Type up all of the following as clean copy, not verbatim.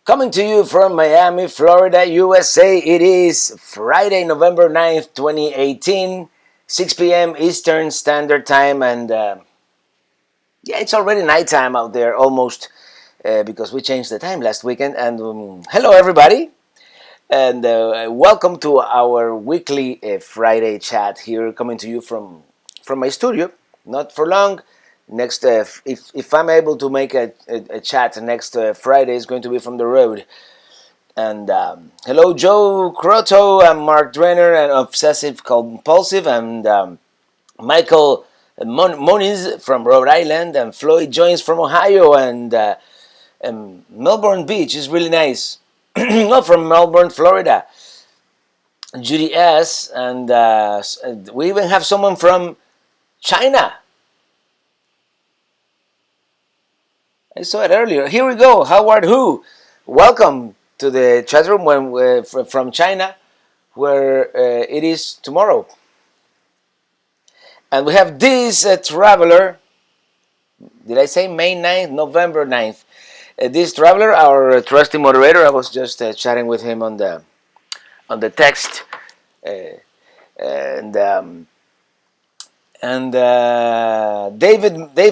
Coming to you from Miami, Florida, USA. It is Friday, November 9th, 2018, 6 p.m. Eastern Standard Time. And yeah, it's already nighttime out there almost because we changed the time last weekend. And hello, everybody. And welcome to our weekly Friday chat here, coming to you from my studio. Not for long. Next, if I'm able to make a chat next Friday, is going to be from the road. And hello, Joe Croto. I'm Mark Drainer, and Obsessive Compulsive, and Michael Moniz from Rhode Island, and Floyd joins from Ohio, and Melbourne Beach is really nice. Not from Melbourne, Florida. Judy S. And we even have someone from China. I saw it earlier. Here we go. Howard Hu. Welcome to the chat room from China, where it is tomorrow. And we have this traveler. Did I say May 9th? November 9th. This traveler, our trusty moderator, I was just chatting with him on the text. And Dave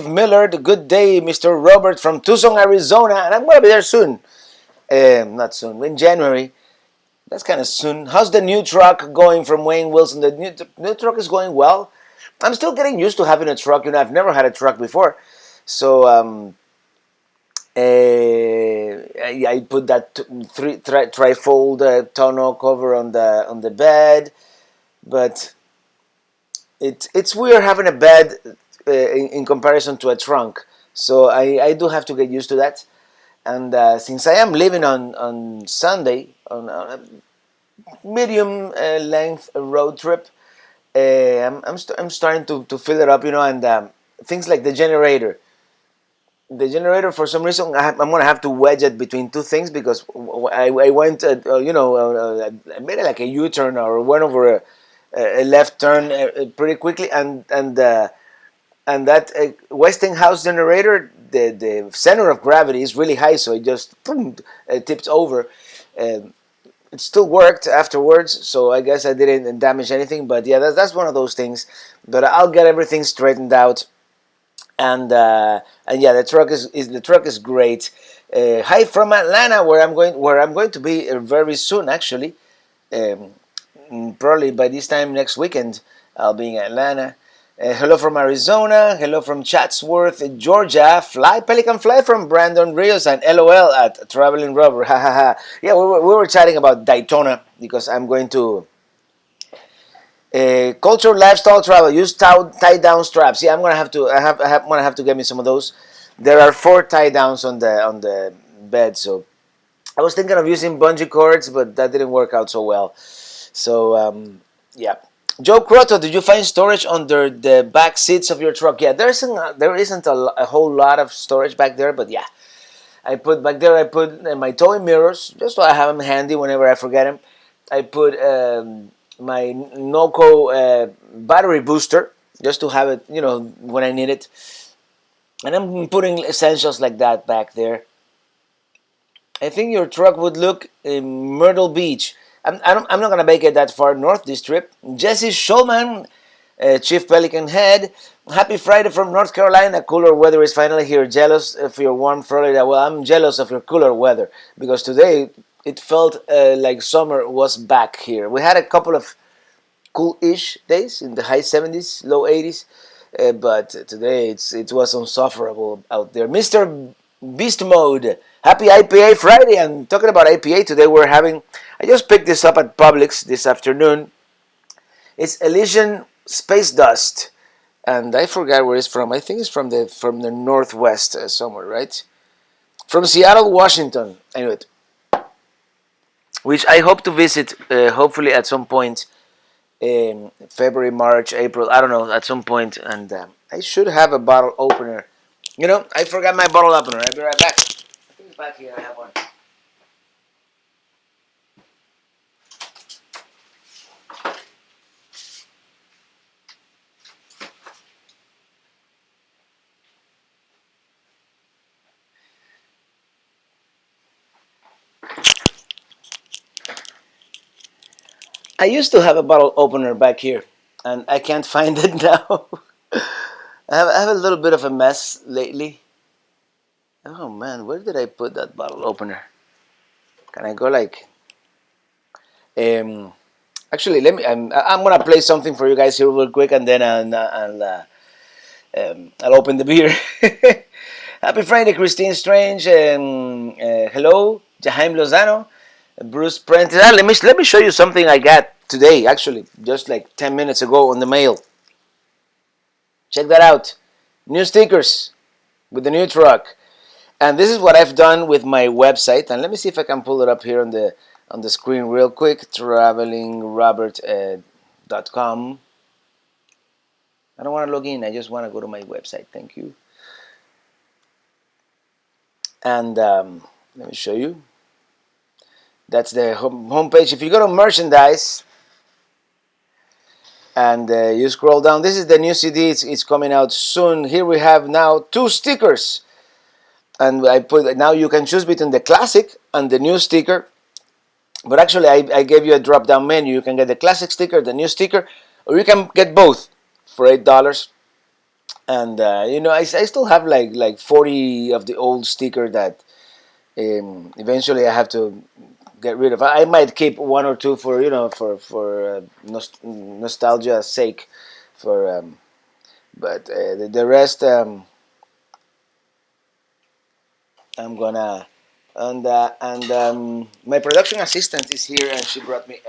Miller, the good day, Mr. Robert from Tucson, Arizona. And I'm going to be there soon. Not soon, in January. That's kind of soon. How's the new truck going from Wayne Wilson? The new truck is going well. I'm still getting used to having a truck. I've never had a truck before. So I put that trifold tonneau cover on the bed, but it's weird having a bed in comparison to a trunk. So I do have to get used to that. And since I am leaving on Sunday on a medium length road trip, I'm starting to fill it up, and things like the generator. The generator, for some reason, I'm gonna have to wedge it between two things because I went, I made it like a U-turn or went over a left turn pretty quickly, and that Westinghouse generator, the center of gravity is really high, so it just boom, tipped over. It still worked afterwards, so I guess I didn't damage anything. But yeah, that's one of those things. But I'll get everything straightened out, and yeah, the truck is great. Hi from Atlanta, where I'm going to be very soon. Actually, um, probably by this time next weekend, I'll be in Atlanta. Hello from Arizona. Hello from Chatsworth, Georgia. Fly Pelican Fly from Brandon Rios, and LOL at Traveling Rubber. Ha ha ha. Yeah, we were chatting about Daytona because I'm going to culture, lifestyle, travel. Use tie down straps. Yeah, I'm gonna have to. I'm gonna have to get me some of those. There are 4 tie downs on the bed, so I was thinking of using bungee cords, but that didn't work out so well. So yeah. Joe Croto, did you find storage under the back seats of your truck? Yeah, there isn't a whole lot of storage back there, but yeah, I put back there. I put my toy mirrors just so I have them handy whenever I forget them. I put my Noco battery booster just to have it, when I need it. And I'm putting essentials like that back there. I think your truck would look in Myrtle Beach. I'm not going to make it that far north this trip. Jesse Schulman, Chief Pelican Head. Happy Friday from North Carolina. Cooler weather is finally here. Jealous of your warm Florida. Well, I'm jealous of your cooler weather because today it felt like summer was back here. We had a couple of cool-ish days in the high 70s, low 80s, but today it was insufferable out there. Mr. Beast Mode, happy IPA Friday. And talking about IPA, today I just picked this up at Publix this afternoon. It's Elysian Space Dust, and I forgot where it's from. I think it's from the Northwest somewhere, right? From Seattle, Washington. Anyway, which I hope to visit, hopefully at some point in February, March, April. I don't know, at some point, and I should have a bottle opener. I forgot my bottle opener. I'll be right back. I think it's back here. I have one. I used to have a bottle opener back here, and I can't find it now. I have a little bit of a mess lately. Oh man, where did I put that bottle opener? Can I go like? Um, Actually, let me. I'm gonna play something for you guys here real quick, and then I'll open the beer. Happy Friday, Christine Strange, and hello, Jaime Lozano, Bruce Prentice. Let me show you something I got today. Actually, just like 10 minutes ago on the mail. Check that out. New stickers with the new truck. And this is what I've done with my website. And let me see if I can pull it up here on the screen real quick. Travelingrobert.com. I don't want to log in. I just want to go to my website. Thank you. And let me show you. That's the homepage. If you go to merchandise and you scroll down, this is the new CD. It's coming out soon. Here we have now 2 stickers. And I put now you can choose between the classic and the new sticker. But actually, I gave you a drop down menu. You can get the classic sticker, the new sticker, or you can get both for $8. And I still have like 40 of the old sticker that eventually I have to get rid of. I might keep one or two for for nostalgia's sake, for but the rest I'm gonna. And my production assistant is here, and she brought me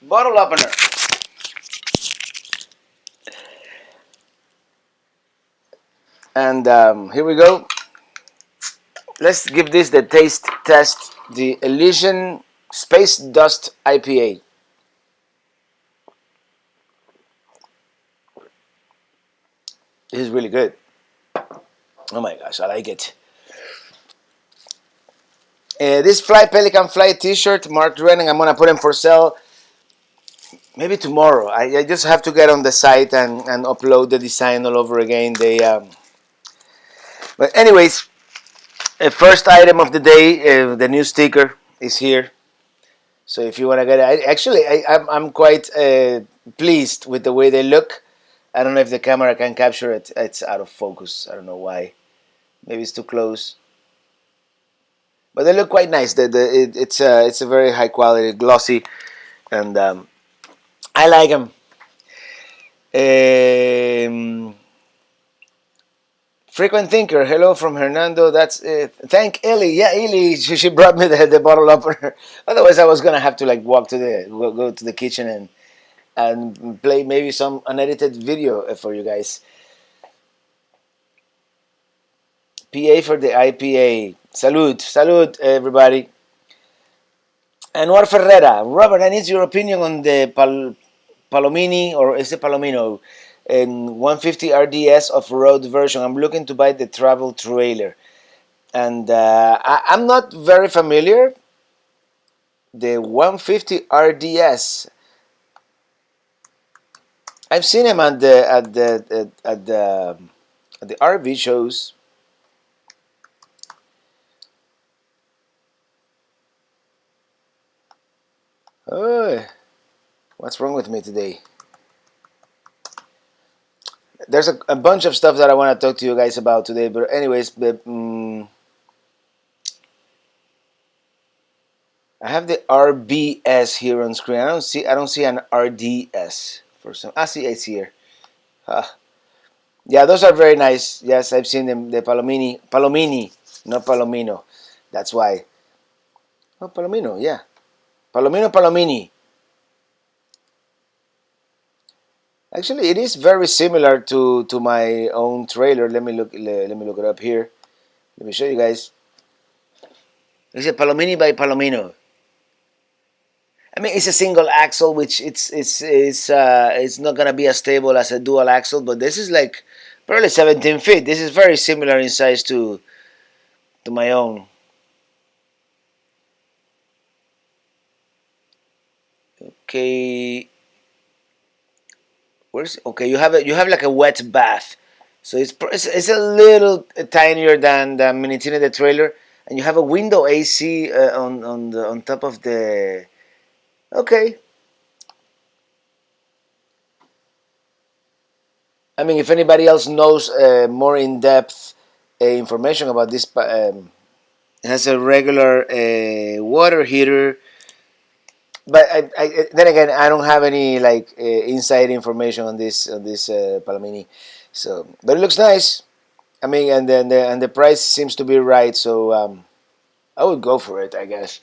bottle opener. And here we go. Let's give this the taste test. The Elysian Space Dust IPA. This is really good. Oh my gosh, I like it. This Fly Pelican Fly T-shirt, Mark Drennan, I'm gonna put them for sale maybe tomorrow. I just have to get on the site and upload the design all over again. But anyways, first item of the day, the new sticker is here. So if you want to get it, I'm quite pleased with the way they look. I don't know if the camera can capture it. It's out of focus. I don't know why. Maybe it's too close. But they look quite nice. It's a very high quality, glossy, and I like them. Frequent thinker, hello from Hernando. That's thank Ellie. Yeah, Ellie. She brought me the bottle opener. Otherwise, I was gonna have to like walk to the go to the kitchen and play maybe some unedited video for you guys. PA for the IPA. Salute, salute, everybody. Anwar Ferreira, Robert, I need your opinion on the Palomini, or is it Palomino, and 150 RDS off-road version. I'm looking to buy the travel trailer, and I'm not very familiar. The 150 RDS. I've seen him at the RV shows. Oh, what's wrong with me today? There's a bunch of stuff that I want to talk to you guys about today, but anyways, I have the RBS here on screen. I don't see an RDS for some. It's here. Ah, yeah, those are very nice. Yes, I've seen them. The Palomini, not Palomino. That's why. Oh, Palomino, yeah, Palomini. Actually, it is very similar to my own trailer. Let me look it up here. Let me show you guys. It's a Palomini by Palomino. I mean, it's a single axle, which it's not gonna be as stable as a dual axle, but this is like probably 17 feet. This is very similar in size to my own. Okay, where's okay? You have like a wet bath. So it's a little tinier than the Minitina the trailer, and you have a window AC on top of the. Okay, I mean, if anybody else knows more in depth information about this, it has a regular water heater. But then again, I don't have any like inside information on this Palomini. So, but it looks nice. I mean, and then the price seems to be right. So I would go for it, I guess.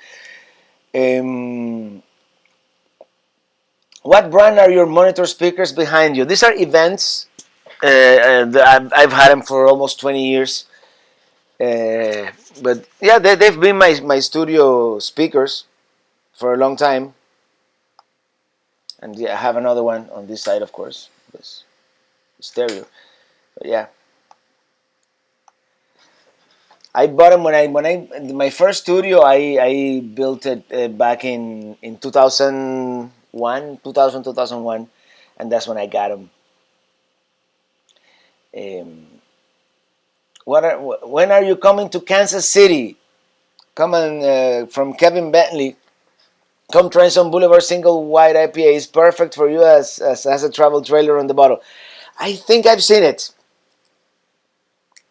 Um, what brand are your monitor speakers behind you? These are events. I've had them for almost 20 years. Uh, but yeah, they've been my studio speakers for a long time. And yeah, I have another one on this side, of course, this stereo. But yeah, I bought them when I my first studio. I built it back in 2001, 2001, and that's when I got them. Um, when are you coming to Kansas City? Coming from Kevin Bentley. Come try some Boulevard Single White IPA. Is perfect for you as a travel trailer on the bottle. I think I've seen it.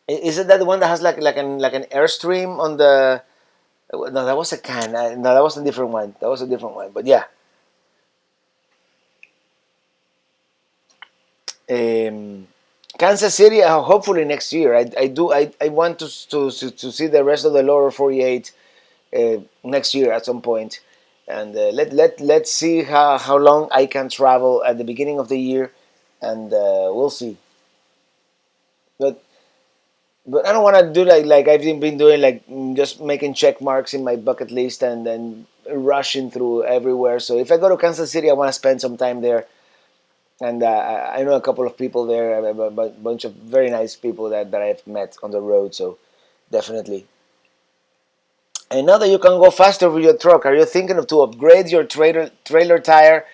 Is it that the one that has like an airstream on the? No, that was a can. No, that was a different one. That was a different one. But yeah, um, Kansas City. Hopefully next year. I want to see the rest of the lower 48 next year at some point, and let's see how long I can travel at the beginning of the year, and we'll see. But I don't want to do like I've been doing, like just making check marks in my bucket list and then rushing through everywhere. So if I go to Kansas City, I want to spend some time there, and I know a couple of people there, a bunch of very nice people that I've met on the road. So definitely. And now that you can go faster with your truck, are you thinking of to upgrade your trailer tire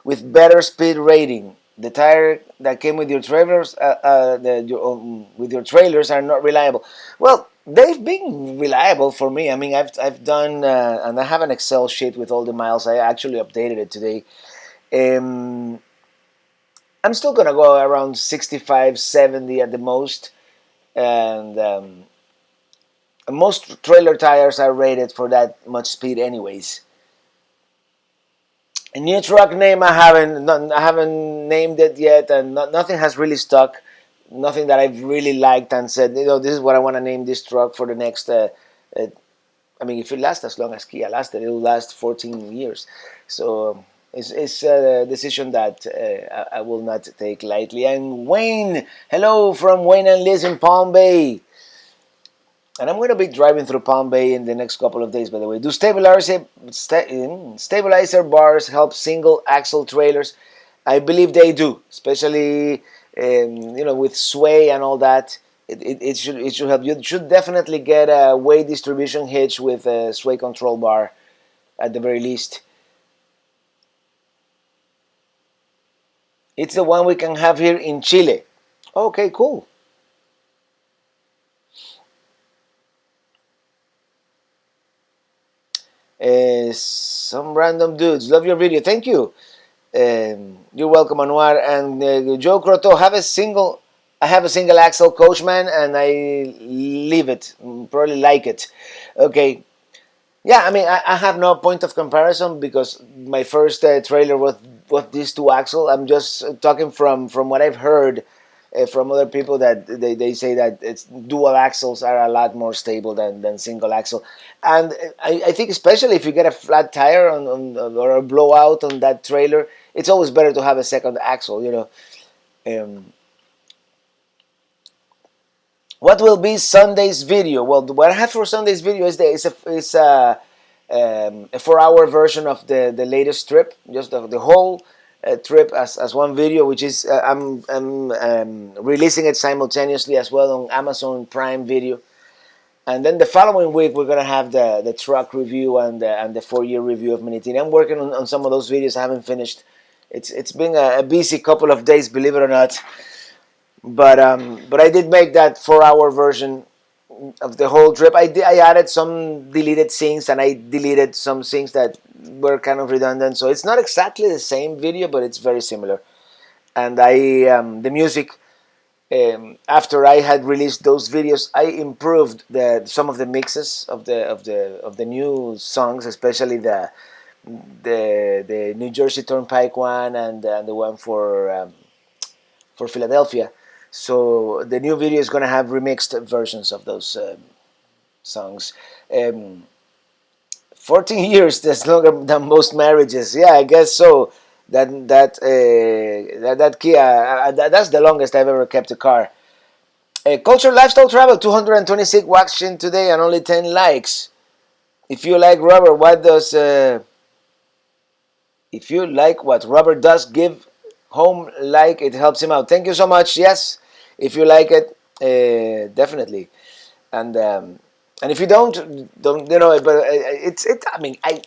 with better speed rating? The tire that came with your trailers, with your trailers, are not reliable. Well, they've been reliable for me. I mean, I've done, and I have an Excel sheet with all the miles. I actually updated it today. Um, I'm still gonna go around 65, 70 at the most, and most trailer tires are rated for that much speed, anyways. A new truck name, I haven't named it yet, and nothing has really stuck. Nothing that I've really liked and said, this is what I want to name this truck for the next. Uh, I mean, if it lasts as long as Kia lasted, it'll last 14 years. So it's a decision that I will not take lightly. And Wayne, hello from Wayne and Liz in Palm Bay. And I'm going to be driving through Palm Bay in the next couple of days, by the way. Do stabilizer bars help single axle trailers? I believe they do, especially with sway and all that. It should help. You should definitely get a weight distribution hitch with a sway control bar at the very least. It's the one we can have here in Chile. Okay, cool. Some random dudes. Love your video. Thank you. You're welcome, Anwar. And Joe Croto, I have a single axle Coachman, and I leave it. Probably like it. Okay. Yeah, I mean, I have no point of comparison because my first trailer was this two axle. I'm just talking from what I've heard from other people, that they say that it's dual axles are a lot more stable than single axle. And I think especially if you get a flat tire or a blowout on that trailer, it's always better to have a second axle. Um, what will be Sunday's video? Well, what I have for Sunday's video is a 4-hour version of the latest trip, just the whole trip as one video, which is I'm releasing it simultaneously as well on Amazon Prime Video. And then the following week we're gonna have the truck review and the 4-year review of Minitini. I'm working on some of those videos. I haven't finished. It's been a busy couple of days, believe it or not. But I did make that 4 hour version of the whole trip. I added some deleted scenes, and I deleted some scenes that were kind of redundant. So it's not exactly the same video, but it's very similar. And the music, after I had released those videos, I improved some of the mixes of the new songs, especially the New Jersey Turnpike one, and the one for Philadelphia. So the new video is going to have remixed versions of those songs. Um, 14 years, that's longer than most marriages. Yeah, I guess so. That Kia, that's the longest I've ever kept a car. Culture, lifestyle, travel, 226 watching today and only 10 likes. If you like Robert, if you like what Robert does, give home like it helps him out. Thank you so much. Yes, if you like it, definitely. And if you don't but it's it. I mean, I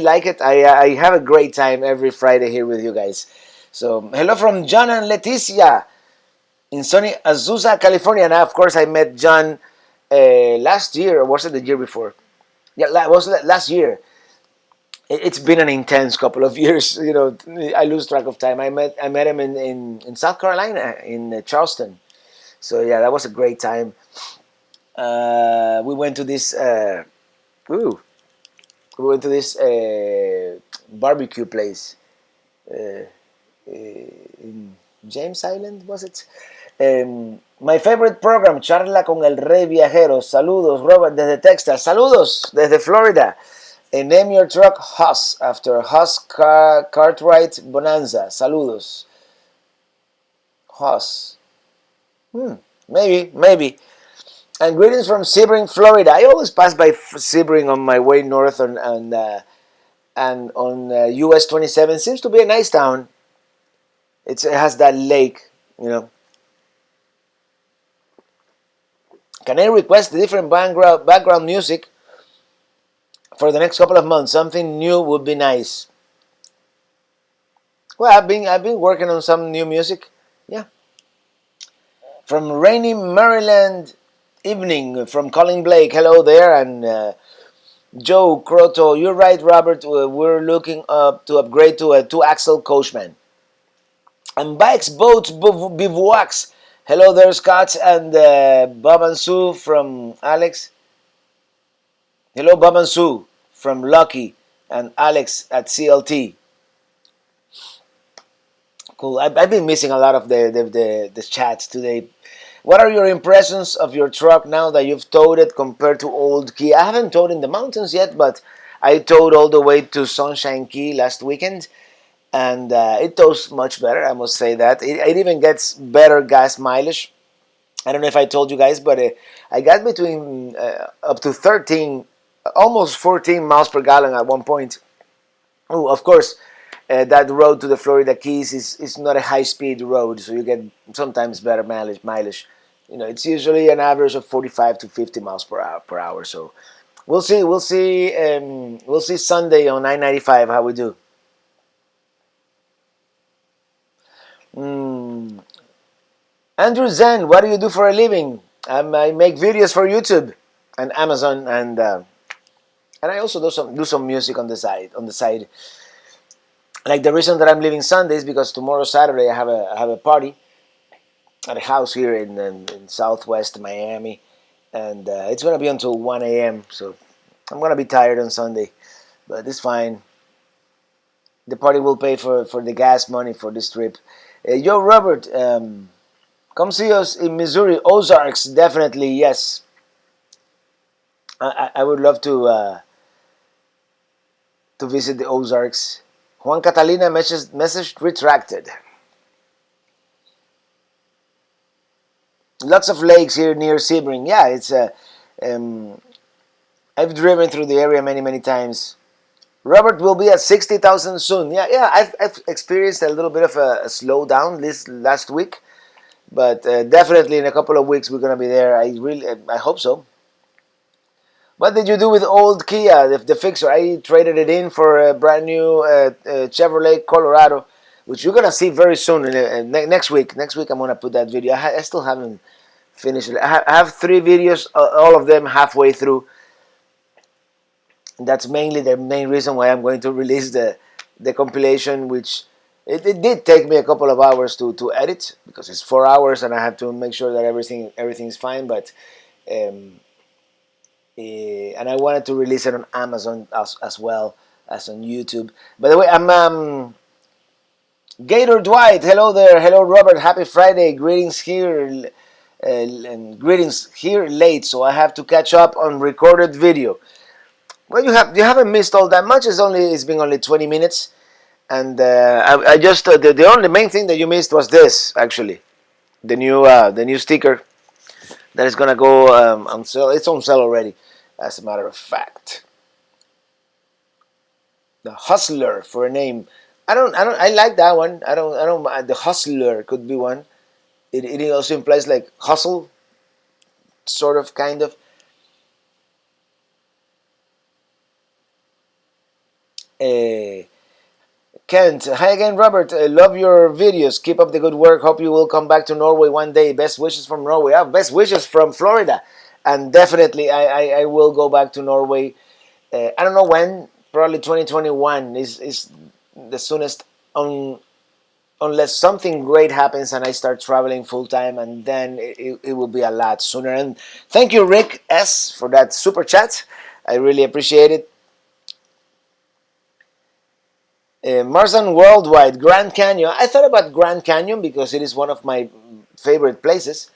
like it. I have a great time every Friday here with you guys. So hello from John and Leticia in sunny Azusa, California. And of course, I met John last year, or was it the year before? Yeah, was last year. It's been an intense couple of years. I lose track of time. I met him in South Carolina, in Charleston. So yeah, that was a great time. We went to this. Ooh, we went to this barbecue place in James Island, was it? My favorite program, Charla con el Rey Viajero. Saludos, Robert, desde Texas. Saludos, desde Florida. Name your truck Huss, after Huss Cartwright Bonanza. Saludos. Huss. Maybe. And greetings from Sebring, Florida. I always pass by Sebring on my way north and on US 27. Seems to be a nice town. It has that lake, you know. Can I request different background music for the next couple of months? Something new would be nice. Well, I've been working on some new music. Yeah. From rainy Maryland evening from Colin Blake. Hello there, and Joe Croto. You're right, Robert. We're looking up to upgrade to a two-axle Coachman. And bikes, boats, bivouacs. Hello there, Scott and Bob and Sue from Alex. Hello, Bob and Sue from Lucky and Alex at CLT. Cool. I've been missing a lot of the chats today. What are your impressions of your truck now that you've towed it compared to old Key? I haven't towed in the mountains yet, but I towed all the way to Sunshine Key last weekend, and it tows much better. I must say that it even gets better gas mileage. I don't know if I told you guys, but I got between up to 13, almost 14 miles per gallon at one point. Oh, of course, that road to the Florida Keys is not a high-speed road, so you get sometimes better mileage. It's usually an average of 45 to 50 miles per hour. So we'll see. We'll see Sunday on 995 how we do. Mm. Andrew Zen, what do you do for a living? I make videos for YouTube and Amazon, and I also do some music on the side. Like the reason that I'm leaving Sunday is because tomorrow Saturday I have a party at a house here in Southwest Miami, and it's gonna be until 1 a.m. So I'm gonna be tired on Sunday, but it's fine. The party will pay for the gas money for this trip. Yo, Robert, come see us in Missouri, Ozarks. Definitely, yes. I would love to visit the Ozarks. Juan Catalina message retracted. Lots of lakes here near Sebring. Yeah, um, I've driven through the area many times. Robert will be at 60,000 soon. Yeah. I've experienced a little bit of a slowdown this last week, but definitely in a couple of weeks we're gonna be there. I hope so. What did you do with old Kia, the Fixer? I traded it in for a brand new Chevrolet Colorado. which you're gonna see very soon. Next week. Next week I'm gonna put that video. I still haven't finished it. I have 3 videos, all of them halfway through. That's mainly the main reason why I'm going to release the compilation, which it did take me a couple of hours to edit, because it's 4 hours and I have to make sure that everything's fine. But um, and I wanted to release it on Amazon as well as on YouTube. By the way, I'm Gator Dwight. Hello there. Hello Robert. Happy Friday. Greetings here. And greetings here late, so I have to catch up on recorded video. Well, you haven't missed all that much. It's been only 20 minutes, and I just the only main thing that you missed was this, actually, the new sticker that is gonna go on sale. It's on sale already, as a matter of fact. The Hustler for a name. I like that one. I don't. The Hustler could be one. It also implies like hustle, sort of, kind of. Uh, Kent, hi again, Robert. I love your videos. Keep up the good work. Hope you will come back to Norway one day. Best wishes from Norway. Best wishes from Florida. And definitely, I will go back to Norway. I don't know when. Probably 2021 is the soonest, unless something great happens and I start traveling full time, and then it will be a lot sooner. And thank you, Rick S, for that super chat. I really appreciate it. Marzan Worldwide, Grand Canyon. I thought about Grand Canyon because it is one of my favorite places,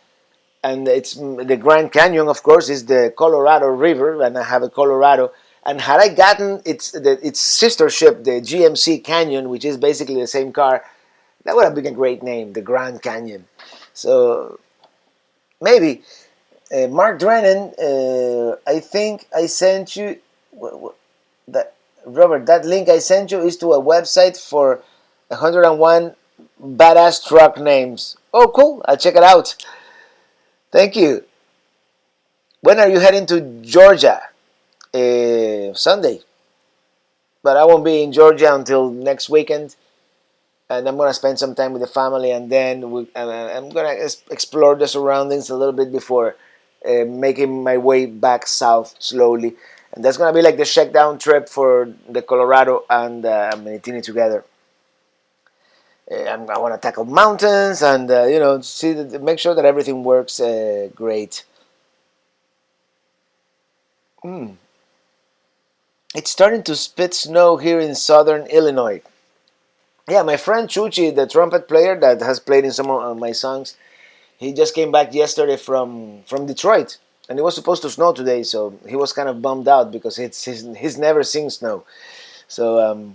and it's the Grand Canyon. Of course, is the Colorado River, and I have a Colorado. And had I gotten its sister ship, the GMC Canyon, which is basically the same car, that would have been a great name, the Grand Canyon. So maybe Mark Drennan. I think I sent you that. Robert, that link I sent you is to a website for 101 badass truck names. Oh, cool. I'll check it out. Thank you. When are you heading to Georgia? Sunday. But I won't be in Georgia until next weekend. And I'm going to spend some time with the family. And then I'm going to explore the surroundings a little bit before making my way back south slowly. And that's going to be like the shakedown trip for the Colorado and Manitini together. I want to tackle mountains and, make sure that everything works great. It's starting to spit snow here in southern Illinois. Yeah, my friend Chuchi, the trumpet player that has played in some of my songs, he just came back yesterday from Detroit. And it was supposed to snow today, so he was kind of bummed out because he's never seen snow. So,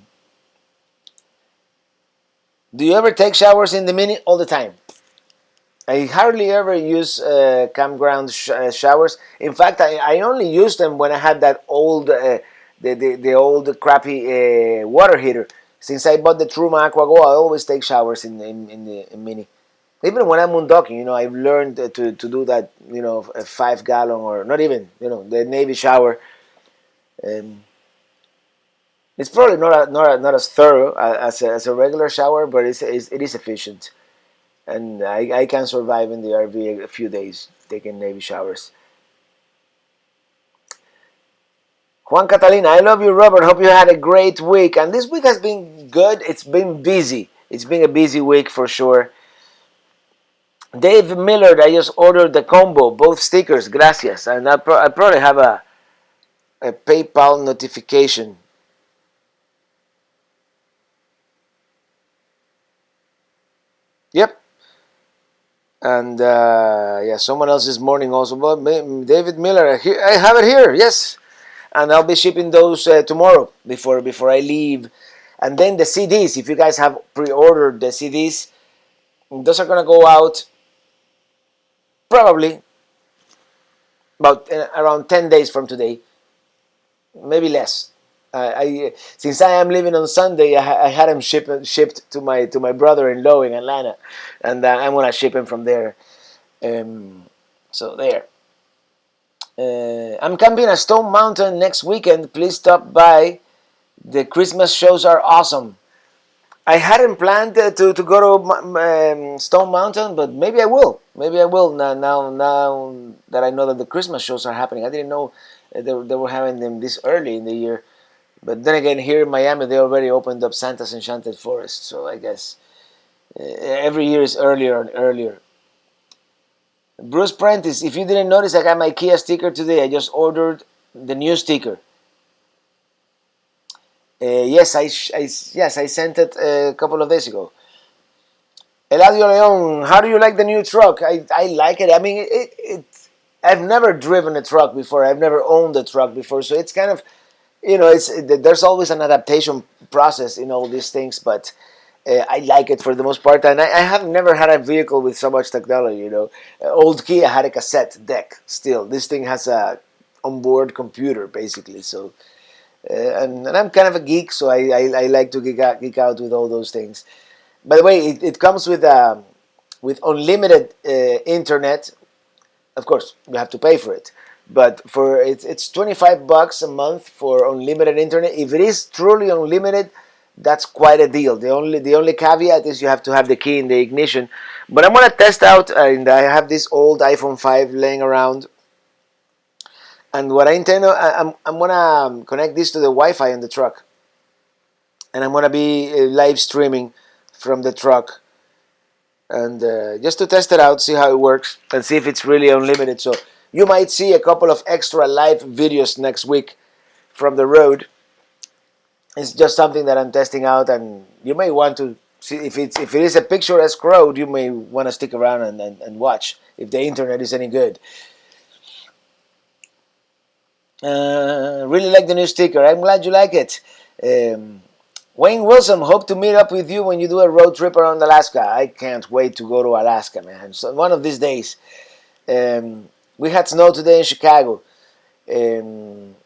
do you ever take showers in the Mini? All the time. I hardly ever use campground showers. In fact, I only use them when I had that old, the old crappy water heater. Since I bought the Truma AquaGo, I always take showers in the Mini. Even when I'm moondocking, I've learned to do that, a 5 gallon, or not even, the Navy shower. It's probably not as thorough as a regular shower, but it is efficient. And I can survive in the RV a few days taking Navy showers. Juan Catalina, I love you, Robert. Hope you had a great week. And this week has been good. It's been busy. It's been a busy week for sure. Dave Miller, I just ordered the combo, both stickers, gracias. And I probably have a PayPal notification. Yep. And yeah, someone else this morning also. But David Miller, I have it here, yes. And I'll be shipping those tomorrow before I leave. And then the CDs, if you guys have pre-ordered the CDs, those are going to go out probably about around 10 days from today, maybe less. Since I am leaving on Sunday, I had them shipped to my brother-in-law in Atlanta, and I'm gonna ship him from there. So there. I'm camping at Stone Mountain next weekend. Please stop by. The Christmas shows are awesome. I hadn't planned to go to Stone Mountain, but maybe I will. Maybe I will now that I know that the Christmas shows are happening. I didn't know they were having them this early in the year. But then again, here in Miami, they already opened up Santa's Enchanted Forest, so I guess every year is earlier and earlier. Bruce Prentice, if you didn't notice, I got my Kia sticker today. I just ordered the new sticker. Yes, yes, I sent it a couple of days ago. Eladio Leon, how do you like the new truck? I like it. I mean, I've never driven a truck before. I've never owned a truck before, so it's kind of, there's always an adaptation process in all these things, but I like it for the most part, and I have never had a vehicle with so much technology. Old Kia had a cassette deck. Still, this thing has a onboard computer basically. So, and I'm kind of a geek, so I like to geek out with all those things. By the way, it comes with unlimited internet. Of course, you have to pay for it, but for it's $25 a month for unlimited internet. If it is truly unlimited, that's quite a deal. The only caveat is you have to have the key in the ignition. But I'm gonna test out, and I have this old iPhone 5 laying around, and what I intend, I'm gonna connect this to the Wi-Fi in the truck, and I'm gonna be live streaming from the truck, and just to test it out, see how it works, and see if it's really unlimited. So you might see a couple of extra live videos next week from the road. It's just something that I'm testing out, and you may want to see if it is a picturesque road. You may want to stick around and watch if the internet is any good. Really like the new sticker. I'm glad you like it. Wayne Wilson, hope to meet up with you when you do a road trip around Alaska. I can't wait to go to Alaska, man. So one of these days. We had snow today in Chicago. Um,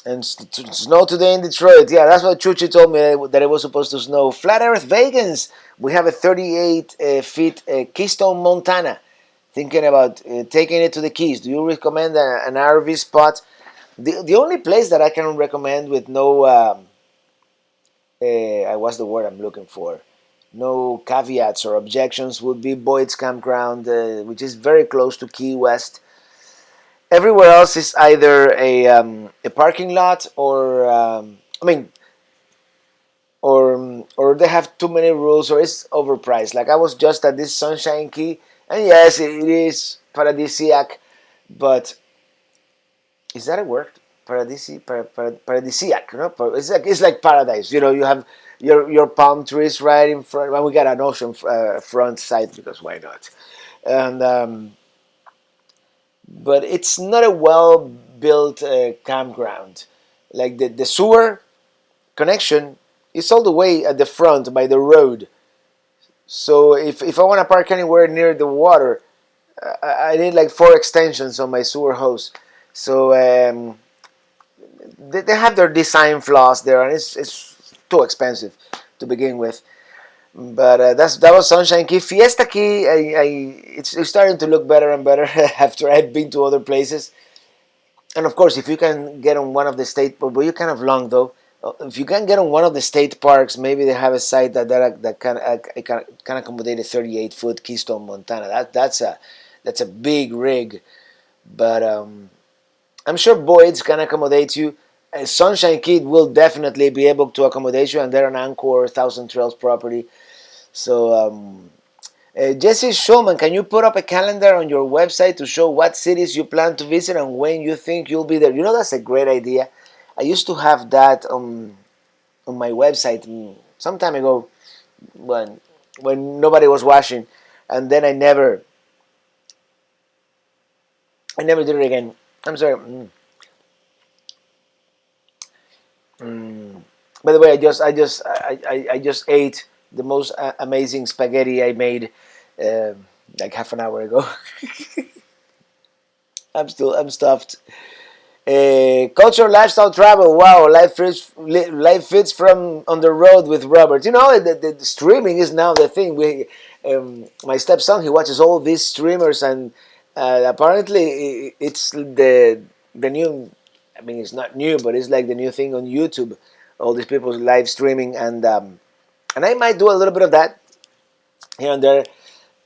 and snow today in Detroit. Yeah, that's what Chuchi told me, that it was supposed to snow. Flat Earth Vegans. We have a 38 feet Keystone, Montana. Thinking about taking it to the Keys. Do you recommend an RV spot? The only place that I can recommend with no what's the word I'm looking for? No caveats or objections would be Boyd's Campground, which is very close to Key West. Everywhere else is either a parking lot, or I mean, or they have too many rules, or it's overpriced. Like I was just at this Sunshine Key, and yes, it is paradisiac, but is that a word? Paradisiac, it's like paradise. You have your palm trees right in front. Well, we got an ocean front side, because why not? And but it's not a well built campground. Like the sewer connection is all the way at the front by the road. So if I want to park anywhere near the water, I need like 4 extensions on my sewer hose. So they have their design flaws there, and it's too expensive to begin with. But that was Sunshine Key. Fiesta Key, it's starting to look better and better after I've been to other places. And of course, if you can get on one of the state, but you're kind of long though. If you can get on one of the state parks, maybe they have a site that can accommodate a 38-foot Keystone, Montana. That's a big rig, but I'm sure Boyd's can accommodate you. Sunshine Kid will definitely be able to accommodate you, and they're an Anchor Thousand Trails property. So, Jesse Shulman, can you put up a calendar on your website to show what cities you plan to visit and when you think you'll be there? That's a great idea. I used to have that on my website some time ago, when nobody was watching, and then I never did it again. I'm sorry. By the way, I just ate the most amazing spaghetti I made like half an hour ago. I'm stuffed. Culture, lifestyle, travel. Wow, life fits from on the road with Robert. The streaming is now the thing. My stepson, he watches all these streamers, and apparently it's the new. I mean, it's not new, but it's like the new thing on YouTube. All these people live streaming, and and I might do a little bit of that here and there.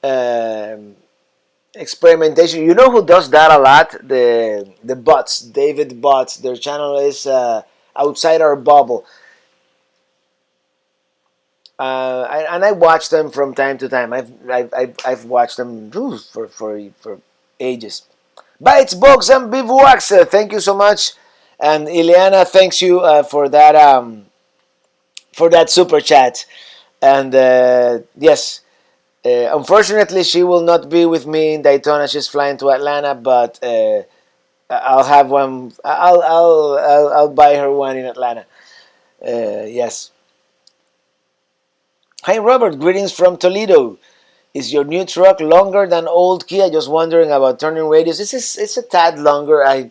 Um, Experimentation. You know who does that a lot? The Butts, David Butts. Their channel is Outside Our Bubble. And I watch them from time to time. I've watched them for ages. Bites, Box, and Bivouacs. Thank you so much, and Ileana, thanks you for that super chat. And yes, unfortunately, she will not be with me in Daytona. She's flying to Atlanta, but I'll have one. I'll buy her one in Atlanta. Yes. Hi Robert, greetings from Toledo. Is your new truck longer than old Kia? Just wondering about turning radius. It's a tad longer. I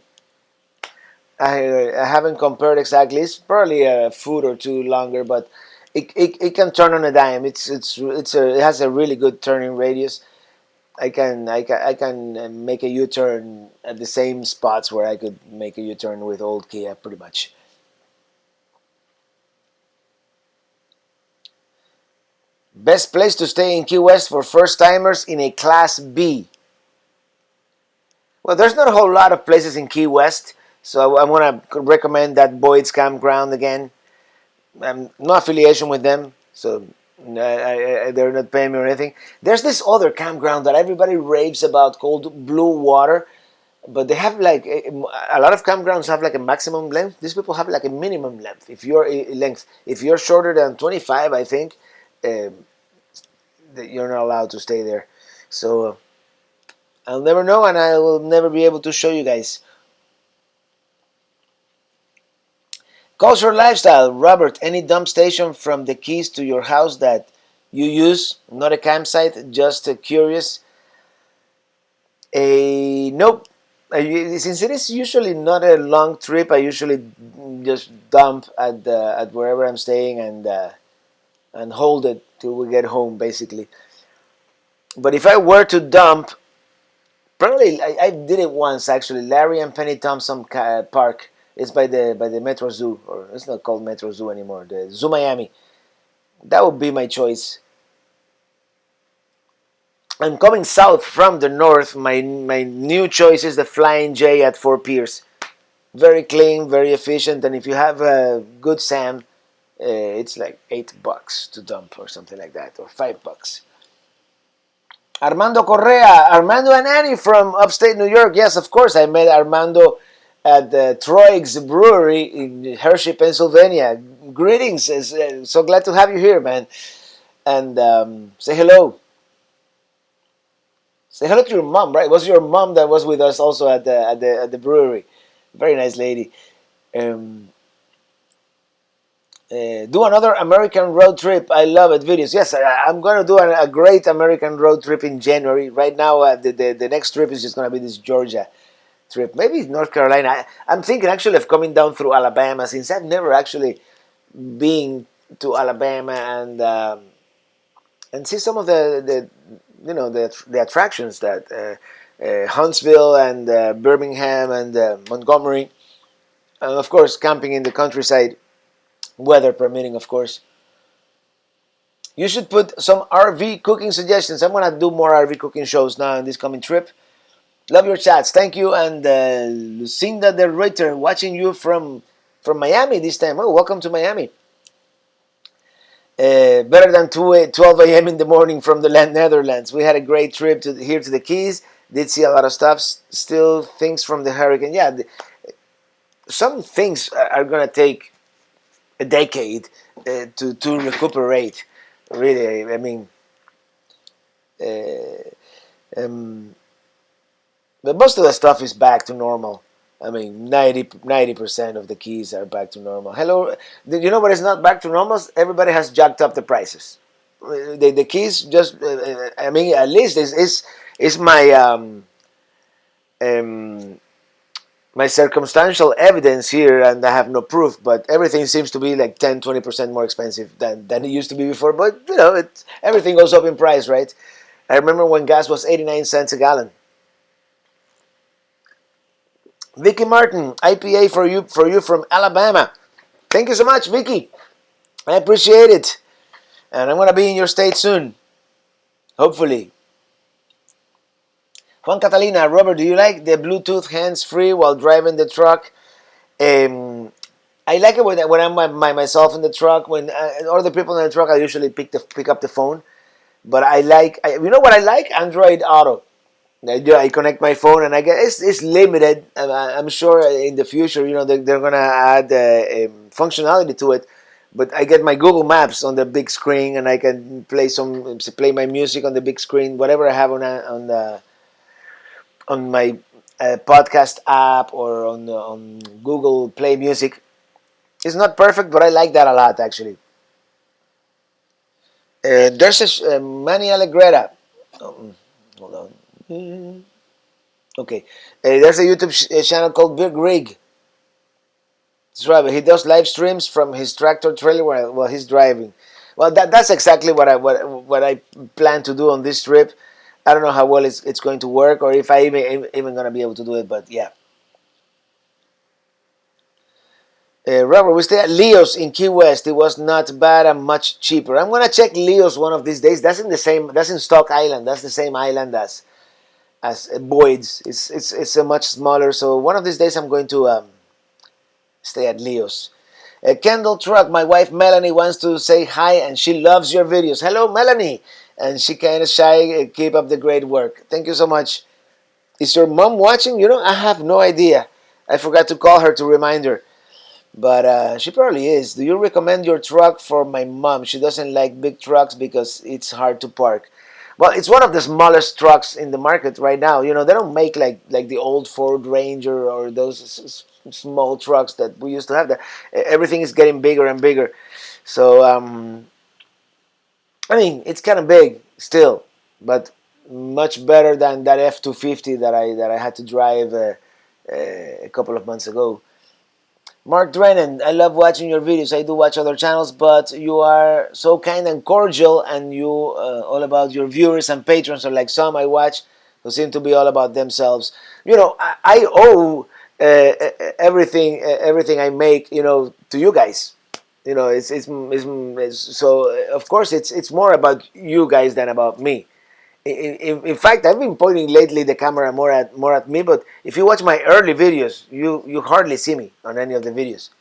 haven't compared exactly. It's probably a foot or two longer, but it can turn on a dime. It has a really good turning radius. I can make a U-turn at the same spots where I could make a U-turn with old Kia, pretty much. Best place to stay in Key West for first timers in a Class B. Well, there's not a whole lot of places in Key West, so I'm gonna recommend that Boyd's Campground again. No affiliation with them, so they're not paying me or anything. There's this other campground that everybody raves about called Blue Water, but they have like a lot of campgrounds have like a maximum length. These people have like a minimum length. If you're shorter than 25, I think that you're not allowed to stay there. So I'll never know, and I will never be able to show you guys. Culture lifestyle, Robert. Any dump station from the Keys to your house that you use? Not a campsite, just curious. A nope. Since it is usually not a long trip, I usually just dump at wherever I'm staying and hold it till we get home, basically. But if I were to dump, probably I did it once actually. Larry and Penny Thompson Park. It's by the Metro Zoo, or it's not called Metro Zoo anymore. The Zoo Miami. That would be my choice. I'm coming south from the north. My new choice is the Flying J at Fort Pierce. Very clean, very efficient, and if you have a good SAM, it's like $8 to dump or something like that, or $5. Armando Correa, Armando and Annie from upstate New York. Yes, of course, I met Armando at the Troig's Brewery in Hershey, Pennsylvania. Greetings, so glad to have you here, man. And say hello. Say hello to your mom, right? It was your mom that was with us also at the brewery. Very nice lady. Um, do another American road trip. I love it. Videos. Yes, I'm going to do a great American road trip in January. Right now, the next trip is just going to be this Georgia trip. Maybe North Carolina. I'm thinking actually of coming down through Alabama, since I've never actually been to Alabama and see some of the attractions that Huntsville and Birmingham and Montgomery, and of course camping in the countryside, weather permitting, of course. You should put some RV cooking suggestions. I'm gonna do more RV cooking shows now in this coming trip. Love your chats, thank you. And Lucinda the Reuter, watching you from Miami this time. Oh, welcome to Miami. Better than 12 a.m. in the morning from the Netherlands. We had a great trip here to the Keys. Did see a lot of stuff. Still things from the hurricane. Yeah, some things are gonna take a decade to recuperate. Really, I mean, um, but most of the stuff is back to normal. I mean, 90% of the keys are back to normal. Hello, you know what is not back to normal? Everybody has jacked up the prices. The keys just, I mean, at least is um, my circumstantial evidence here, and I have no proof, but everything seems to be like 10-20% more expensive than it used to be before. But, everything goes up in price, right? I remember when gas was 89 cents a gallon. Vicky Martin, IPA for you from Alabama. Thank you so much, Vicky. I appreciate it. And I'm gonna be in your state soon, hopefully. Juan Catalina, Robert, do you like the Bluetooth hands-free while driving the truck? Um, I like it when I'm by myself in the truck. When other people in the truck, I usually pick up the phone. But you know what I like? Android Auto. I connect my phone and I get it's limited. I'm sure in the future, they're gonna add functionality to it. But I get my Google Maps on the big screen and I can play my music on the big screen, whatever I have on my podcast app or on Google Play Music. It's not perfect, but I like that a lot actually. There's Manny Allegrera. Oh, hold on. Okay. There's a YouTube channel called Big Rig. That's right. He does live streams from his tractor trailer while he's driving. Well, that's exactly what I plan to do on this trip. I don't know how well it's going to work or if I even going to be able to do it, but yeah. Robert, we stay at Leo's in Key West. It was not bad and much cheaper. I'm gonna check Leo's one of these days. That's in the same. That's in Stock Island. That's the same island as Boyd's. It's a much smaller. So one of these days I'm going to stay at Leo's. Kendall Truck. My wife Melanie wants to say hi and she loves your videos. Hello, Melanie. And she kind of shy. Keep up the great work. Thank you so much. Is your mom watching? I have no idea. I forgot to call her to remind her. But she probably is. Do you recommend your truck for my mom? She doesn't like big trucks because it's hard to park. Well, it's one of the smallest trucks in the market right now. They don't make like the old Ford Ranger or those small trucks that we used to have. That everything is getting bigger and bigger. So I mean, it's kind of big still, but much better than that F-250 that I had to drive a couple of months ago. Mark Drennan, I love watching your videos. I do watch other channels, but you are so kind and cordial, and you all about your viewers and patrons are like some I watch who seem to be all about themselves. I owe everything I make, to you guys. So of course it's more about you guys than about me. In fact, I've been pointing lately the camera more at me. But if you watch my early videos, you hardly see me on any of the videos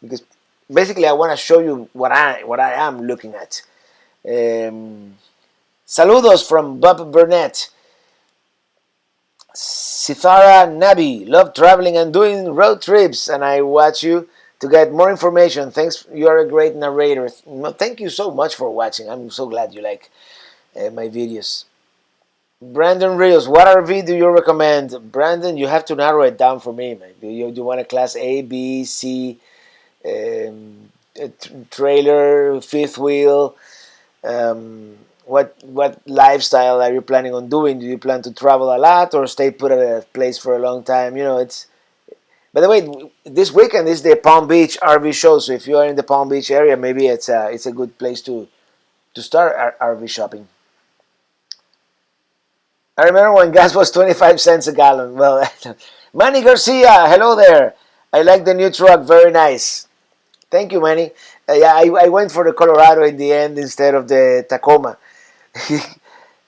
because basically I want to show you what I am looking at. Saludos from Bob Burnett. Sithara Nabi, love traveling and doing road trips, and I watch you to get more information. Thanks, you are a great narrator. Thank you so much for watching. I'm so glad you like my videos. Brandon Rios, what RV do you recommend? Brandon, you have to narrow it down for me, man. Do you want a class A, B, C, trailer, fifth wheel? What lifestyle are you planning on doing? Do you plan to travel a lot or stay put at a place for a long time? It's. By the way, this weekend is the Palm Beach RV show, so if you are in the Palm Beach area, maybe it's a good place to start RV shopping. I remember when gas was 25 cents a gallon. Well, Manny Garcia, hello there. I like the new truck, very nice. Thank you, Manny. Yeah, I went for the Colorado in the end instead of the Tacoma.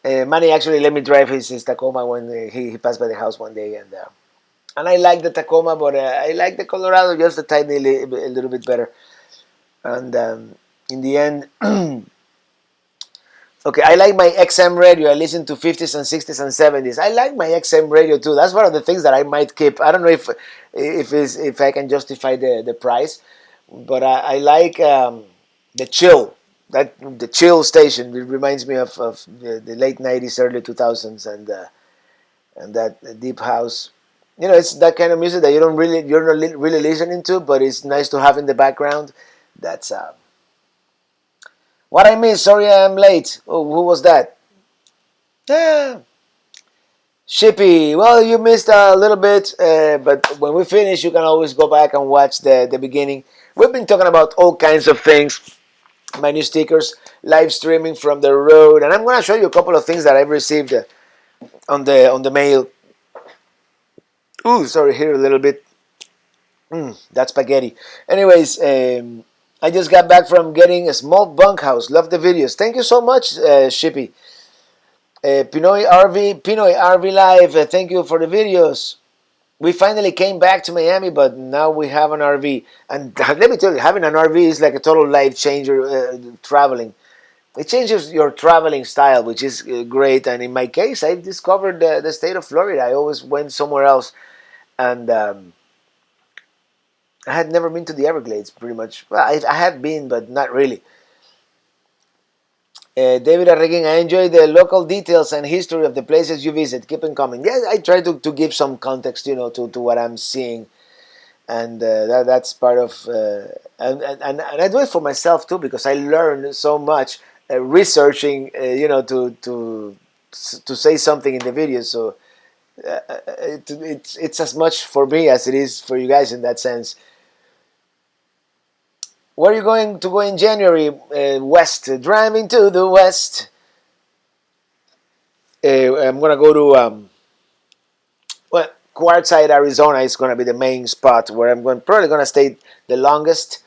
Manny actually let me drive his Tacoma when he passed by the house one day, and I like the Tacoma, but I like the Colorado just a little bit better. And in the end, okay, I like my XM radio. I listen to 50s and 60s and 70s. I like my XM radio too. That's one of the things that I might keep. I don't know if I can justify the price, but I like the chill. The chill station. It reminds me of the late 90s, early 2000s, and that deep house. It's that kind of music that you're not really listening to, but it's nice to have in the background. That's what I missed. Sorry, I'm late. Oh, who was that? Yeah. Shippy. Well, you missed a little bit, but when we finish, you can always go back and watch the beginning. We've been talking about all kinds of things. My new stickers, live streaming from the road, and I'm going to show you a couple of things that I've received on the mail. Ooh, sorry, here a little bit. That's spaghetti. Anyways, I just got back from getting a small bunkhouse. Love the videos. Thank you so much, Shippy. Pinoy RV Live. Thank you for the videos. We finally came back to Miami, but now we have an RV. And let me tell you, having an RV is like a total life changer. Traveling, it changes your traveling style, which is great. And in my case, I discovered the state of Florida. I always went somewhere else, and I had never been to the Everglades. Pretty much, well, I had been, but not really. David Arreguin, I enjoy the local details and history of the places you visit. Keep in coming. Yeah, I try to give some context, to what I'm seeing, and that's part of, and I do it for myself too, because I learn so much researching, to say something in the video. So it's as much for me as it is for you guys in that sense. Where are you going to go in January? West, driving to the west. I'm gonna go to well, Quartzsite, Arizona is gonna be the main spot where I'm probably gonna stay the longest.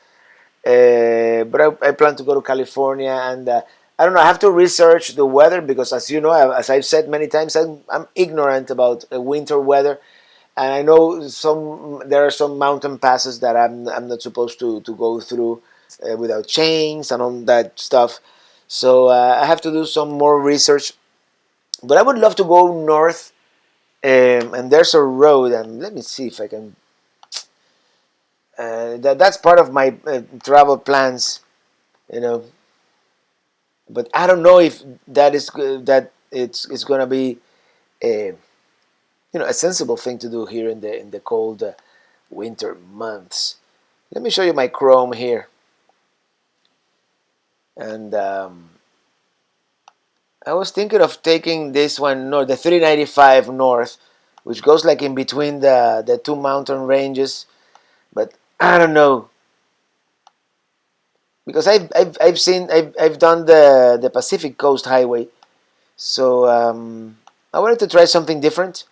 But I plan to go to California, and I don't know. I have to research the weather, because, as you know, as I've said many times, I'm ignorant about winter weather, and I know there are some mountain passes that I'm not supposed to go through without chains and all that stuff. So I have to do some more research. But I would love to go north, and there's a road, and let me see if I can. That's part of my travel plans, you know. But I don't know if that it's gonna be a a sensible thing to do here in the cold winter months. Let me show you my Chrome here, and I was thinking of taking this one north, the 395 north, which goes like in between the two mountain ranges. But I don't know, because I've done the Pacific Coast Highway, so I wanted to try something different.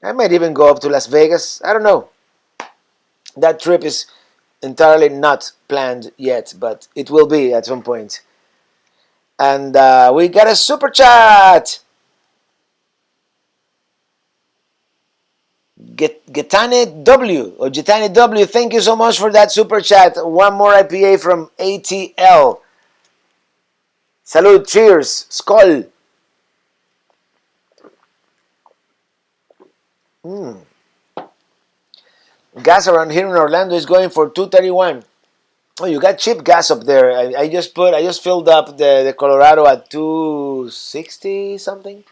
I might even go up to Las Vegas. I don't know. That trip is entirely not planned yet, but it will be at some point. And we got a super chat. Getane W or Getane W. Thank you so much for that super chat. One more IPA from ATL. Salud, cheers, skol. Mm. Gas around here in Orlando is going for 231. Oh, you got cheap gas up there. I just filled up the Colorado at 260 something.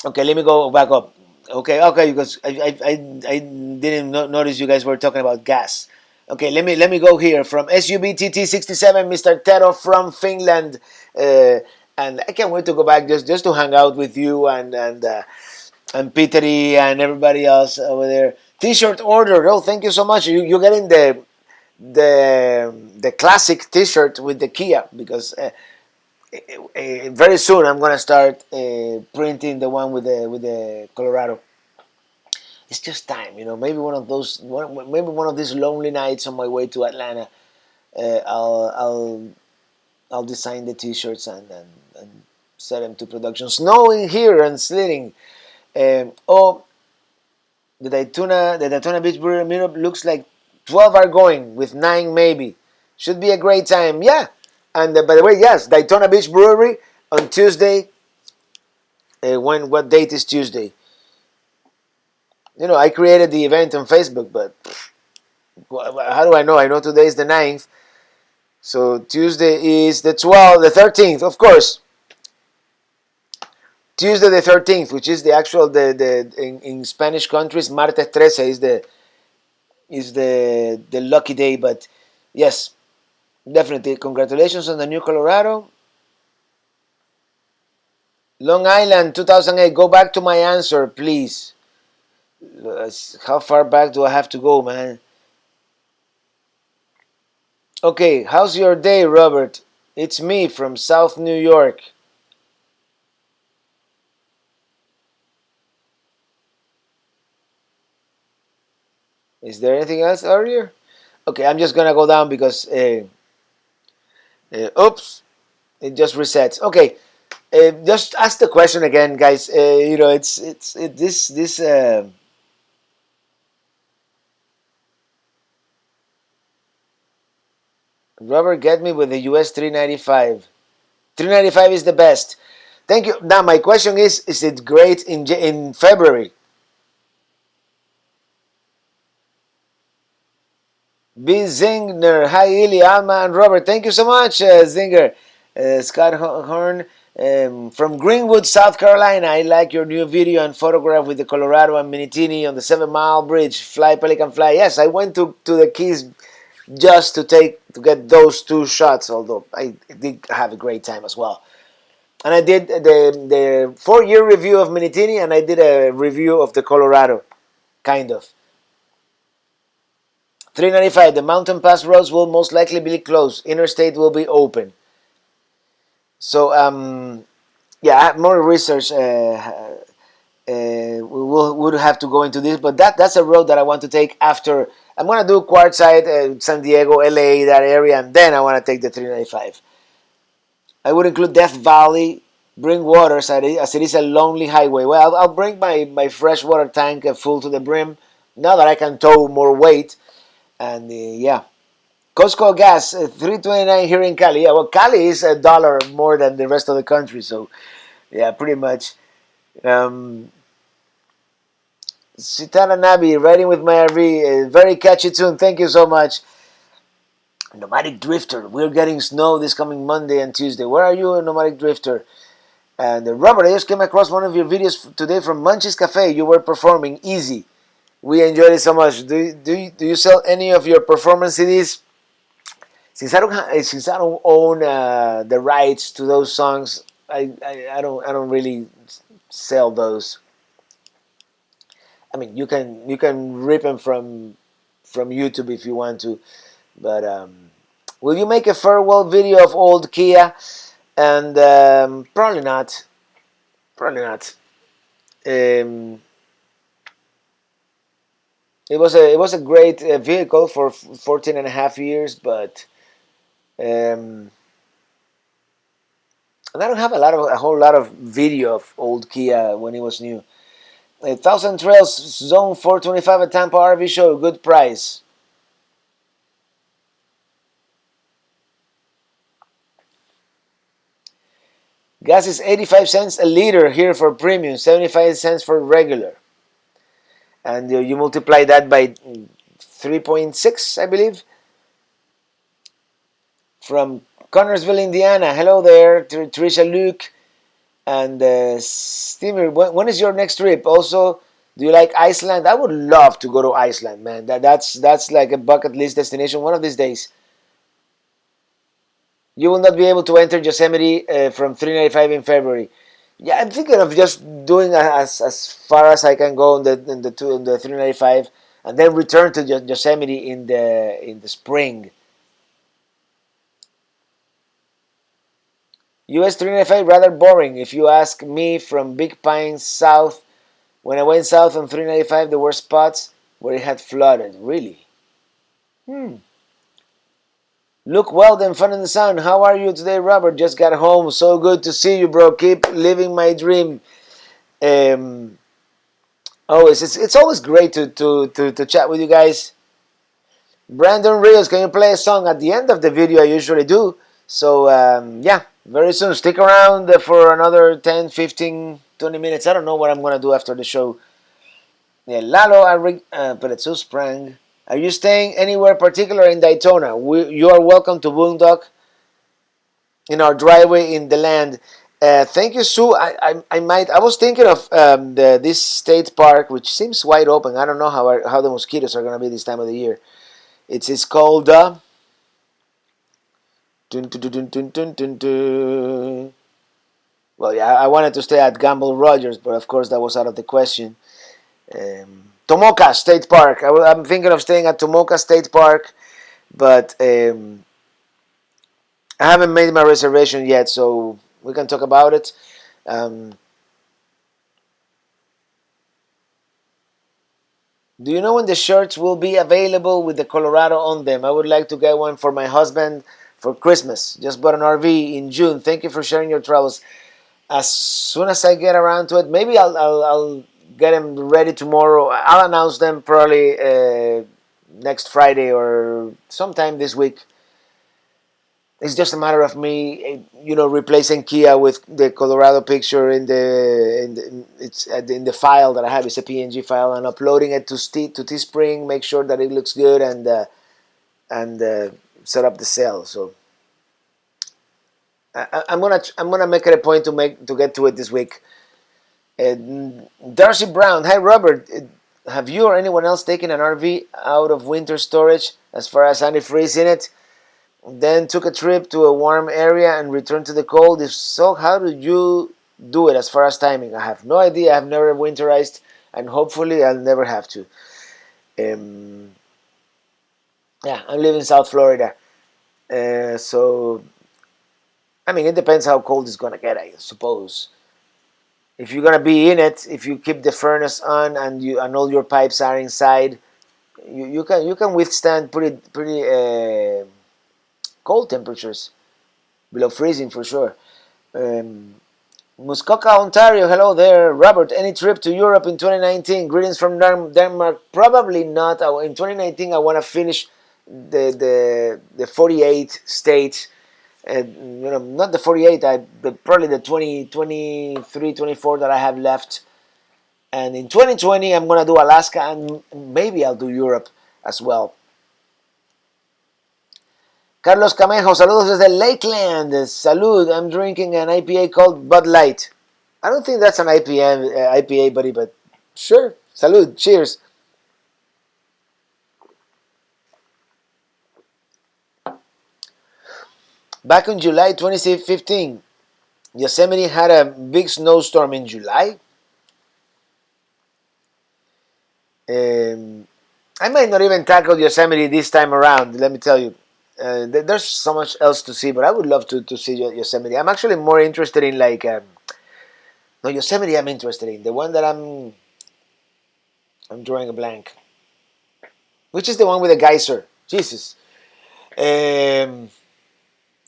Okay, let me go back up. Okay, because I didn't notice you guys were talking about gas. Okay, let me go here from SUBTT67, Mr. Tero from Finland, uh, and I can't wait to go back just to hang out with you and Petery and everybody else over there. T-shirt order. Oh, thank you so much. You're getting the classic T-shirt with the Kia, because very soon I'm gonna start printing the one with the Colorado. It's just time, Maybe maybe one of these lonely nights on my way to Atlanta, I'll design the T-shirts and set them to production. Snowing here and sleeting. Oh, the Daytona Beach Brewery meetup looks like 12 are going, with 9 maybe. Should be a great time. Yeah. And by the way, yes, Daytona Beach Brewery on Tuesday. What date is Tuesday? I created the event on Facebook, but how do I know? I know today is the 9th. So Tuesday is the 12th, the 13th, of course. Tuesday the 13th, which is the actual the in Spanish countries, Martes 13 is the lucky day. But yes, definitely congratulations on the new Colorado. Long Island 2008. Go back to my answer, please. How far back do I have to go, man? Okay, how's your day, Robert? It's me from South New York. Is there anything else earlier? Okay, I'm just gonna go down because oops, it just resets. Okay, just ask the question again, guys. This. Robert, get me with the US 395. 395 is the best. Thank you. Now my question is it great in February? B. Zingner. Hi, Ili, Alma, and Robert. Thank you so much, Zinger. Scott Horn from Greenwood, South Carolina. I like your new video and photograph with the Colorado and Minitini on the 7 Mile Bridge. Fly, Pelican, fly. Yes, I went to the Keys just to get those two shots, although I did have a great time as well. And I did the 4 year review of Minitini, and I did a review of the Colorado, kind of. 395. The mountain pass roads will most likely be closed. Interstate will be open. So yeah, more research. Would have to go into this, but that's a road that I want to take after. I'm gonna do Quartzsite, San Diego, LA, that area, and then I want to take the 395. I would include Death Valley, bring water as it is a lonely highway. Well, I'll bring my freshwater tank full to the brim now that I can tow more weight. And yeah, Costco gas 329 here in Cali. Yeah, well, Cali is $1 more than the rest of the country, so yeah, pretty much. Um, Sitana Nabi, riding with my RV, very catchy tune. Thank you so much. Nomadic Drifter, we're getting snow this coming Monday and Tuesday. Where are you, Nomadic Drifter? And Robert, I just came across one of your videos today from Munchies Cafe. You were performing Easy. We enjoyed it so much. Do you sell any of your performance CDs? Since I don't own the rights to those songs, I don't really sell those. I mean, you can rip them from YouTube if you want to, but will you make a farewell video of old Kia? And probably not. Probably not. Um, it was a great vehicle for 14 and a half years, but um, and I don't have a whole lot of video of old Kia when it was new. Thousand Trails Zone 425 at Tampa RV Show, good price. Gas is 85 cents a liter here for premium, 75 cents for regular. And you multiply that by 3.6, I believe. From Connorsville, Indiana. Hello there, Trisha Luke. And Steamer, when is your next trip? Also, do you like Iceland? I would love to go to Iceland, man. That's like a bucket list destination one of these days. You will not be able to enter Yosemite from 395 in February. Yeah, I'm thinking of just doing as far as I can go in the 395, and then return to Yosemite in the spring. US 395 rather boring. If you ask me, from Big Pine south, when I went south on 395, there were spots where it had flooded. Really? Hmm. Look, well then, fun in the sun. How are you today, Robert? Just got home. So good to see you, bro. Keep living my dream. Um, always, it's always great to chat with you guys. Brandon Rios, can you play a song at the end of the video? I usually do. So yeah, very soon. Stick around for another 10, 15, 20 minutes. I don't know what I'm gonna do after the show. Yeah, Lalo Peretsu Sprang. Are you staying anywhere particular in Daytona? You are welcome to Boondock in our driveway in the land. Thank you, Sue. I was thinking of this state park, which seems wide open. I don't know how the mosquitoes are going to be this time of the year. It's called dun, dun, dun, dun, dun, dun, dun. Well, yeah, I wanted to stay at Gamble Rogers, but of course that was out of the question. Tomoka State Park. I'm thinking of staying at Tomoka State Park, but I haven't made my reservation yet, so we can talk about it. Um, Do you know when the shirts will be available with the Colorado on them? I would like to get one for my husband for Christmas. Just bought an RV in June. Thank you for sharing your travels. As soon as I get around to it, maybe I'll get them ready tomorrow. I'll announce them probably next Friday or sometime this week. It's just a matter of me, replacing Kia with the Colorado picture in the file that I have. It's a PNG file, and uploading it to Teespring. Make sure that it looks good, and set up the sale. So I'm gonna make it a point to get to it this week. Darcy Brown, hi Robert. Have you or anyone else taken an RV out of winter storage as far as antifreeze in it? Then took a trip to a warm area and returned to the cold? If so, how did you do it as far as timing? I have no idea. I've never winterized, and hopefully I'll never have to. Um, yeah, I live in South Florida. So, I mean, it depends how cold it's going to get, I suppose. If you're going to be in it, if you keep the furnace on and all your pipes are inside, you can withstand pretty cold temperatures, below freezing for sure. Um, Muskoka, Ontario. Hello there, Robert. Any trip to Europe in 2019? Greetings from Denmark. Probably not. In 2019, I want to finish the 48 states. Not the 48. Probably the 20, 23, 24 that I have left. And in 2020, I'm gonna do Alaska, and maybe I'll do Europe as well. Carlos Camejo, saludos desde Lakeland. Salud. I'm drinking an IPA called Bud Light. I don't think that's an IPA, buddy, but sure. Salud. Cheers. Back in July 2015, Yosemite had a big snowstorm in July. Um, I might not even tackle Yosemite this time around, let me tell you. There's so much else to see, but I would love to see Yosemite. I'm actually more interested in no, Yosemite I'm interested in. The one that I'm drawing a blank. Which is the one with the geyser? Jesus. Um,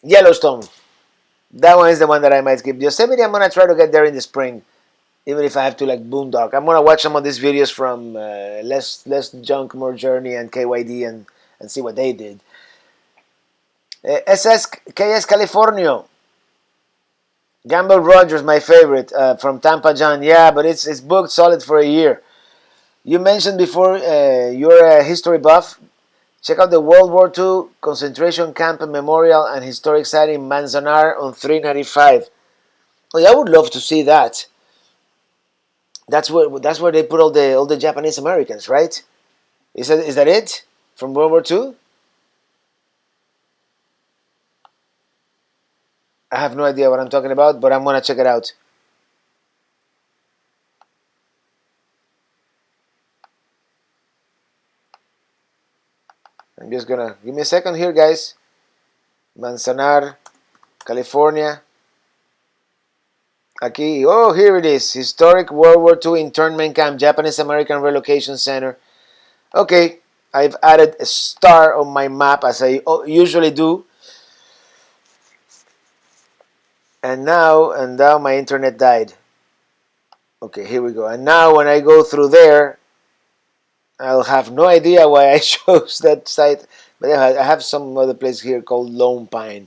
Yellowstone. That one is the one that I might skip. Yosemite, I'm gonna try to get there in the spring, even if I have to boondock. I'm gonna watch some of these videos from Less Junk, More Journey and KYD and see what they did. SSKS California. Gamble Rogers, my favorite, from Tampa John. Yeah, but it's booked solid for a year. You mentioned before you're a history buff. Check out the World War II concentration camp and memorial and historic site in Manzanar on 395. Oh, yeah, I would love to see that. That's where they put all the Japanese Americans, right? Is that it from World War II? I have no idea what I'm talking about, but I'm gonna check it out. I'm just gonna give me a second here, guys. Manzanar, California. Aquí, oh, here it is. Historic World War II internment camp, Japanese American Relocation Center. Okay, I've added a star on my map as I usually do. And now my internet died. Okay, here we go. And now when I go through there, I'll have no idea why I chose that site. But yeah, I have some other place here called Lone Pine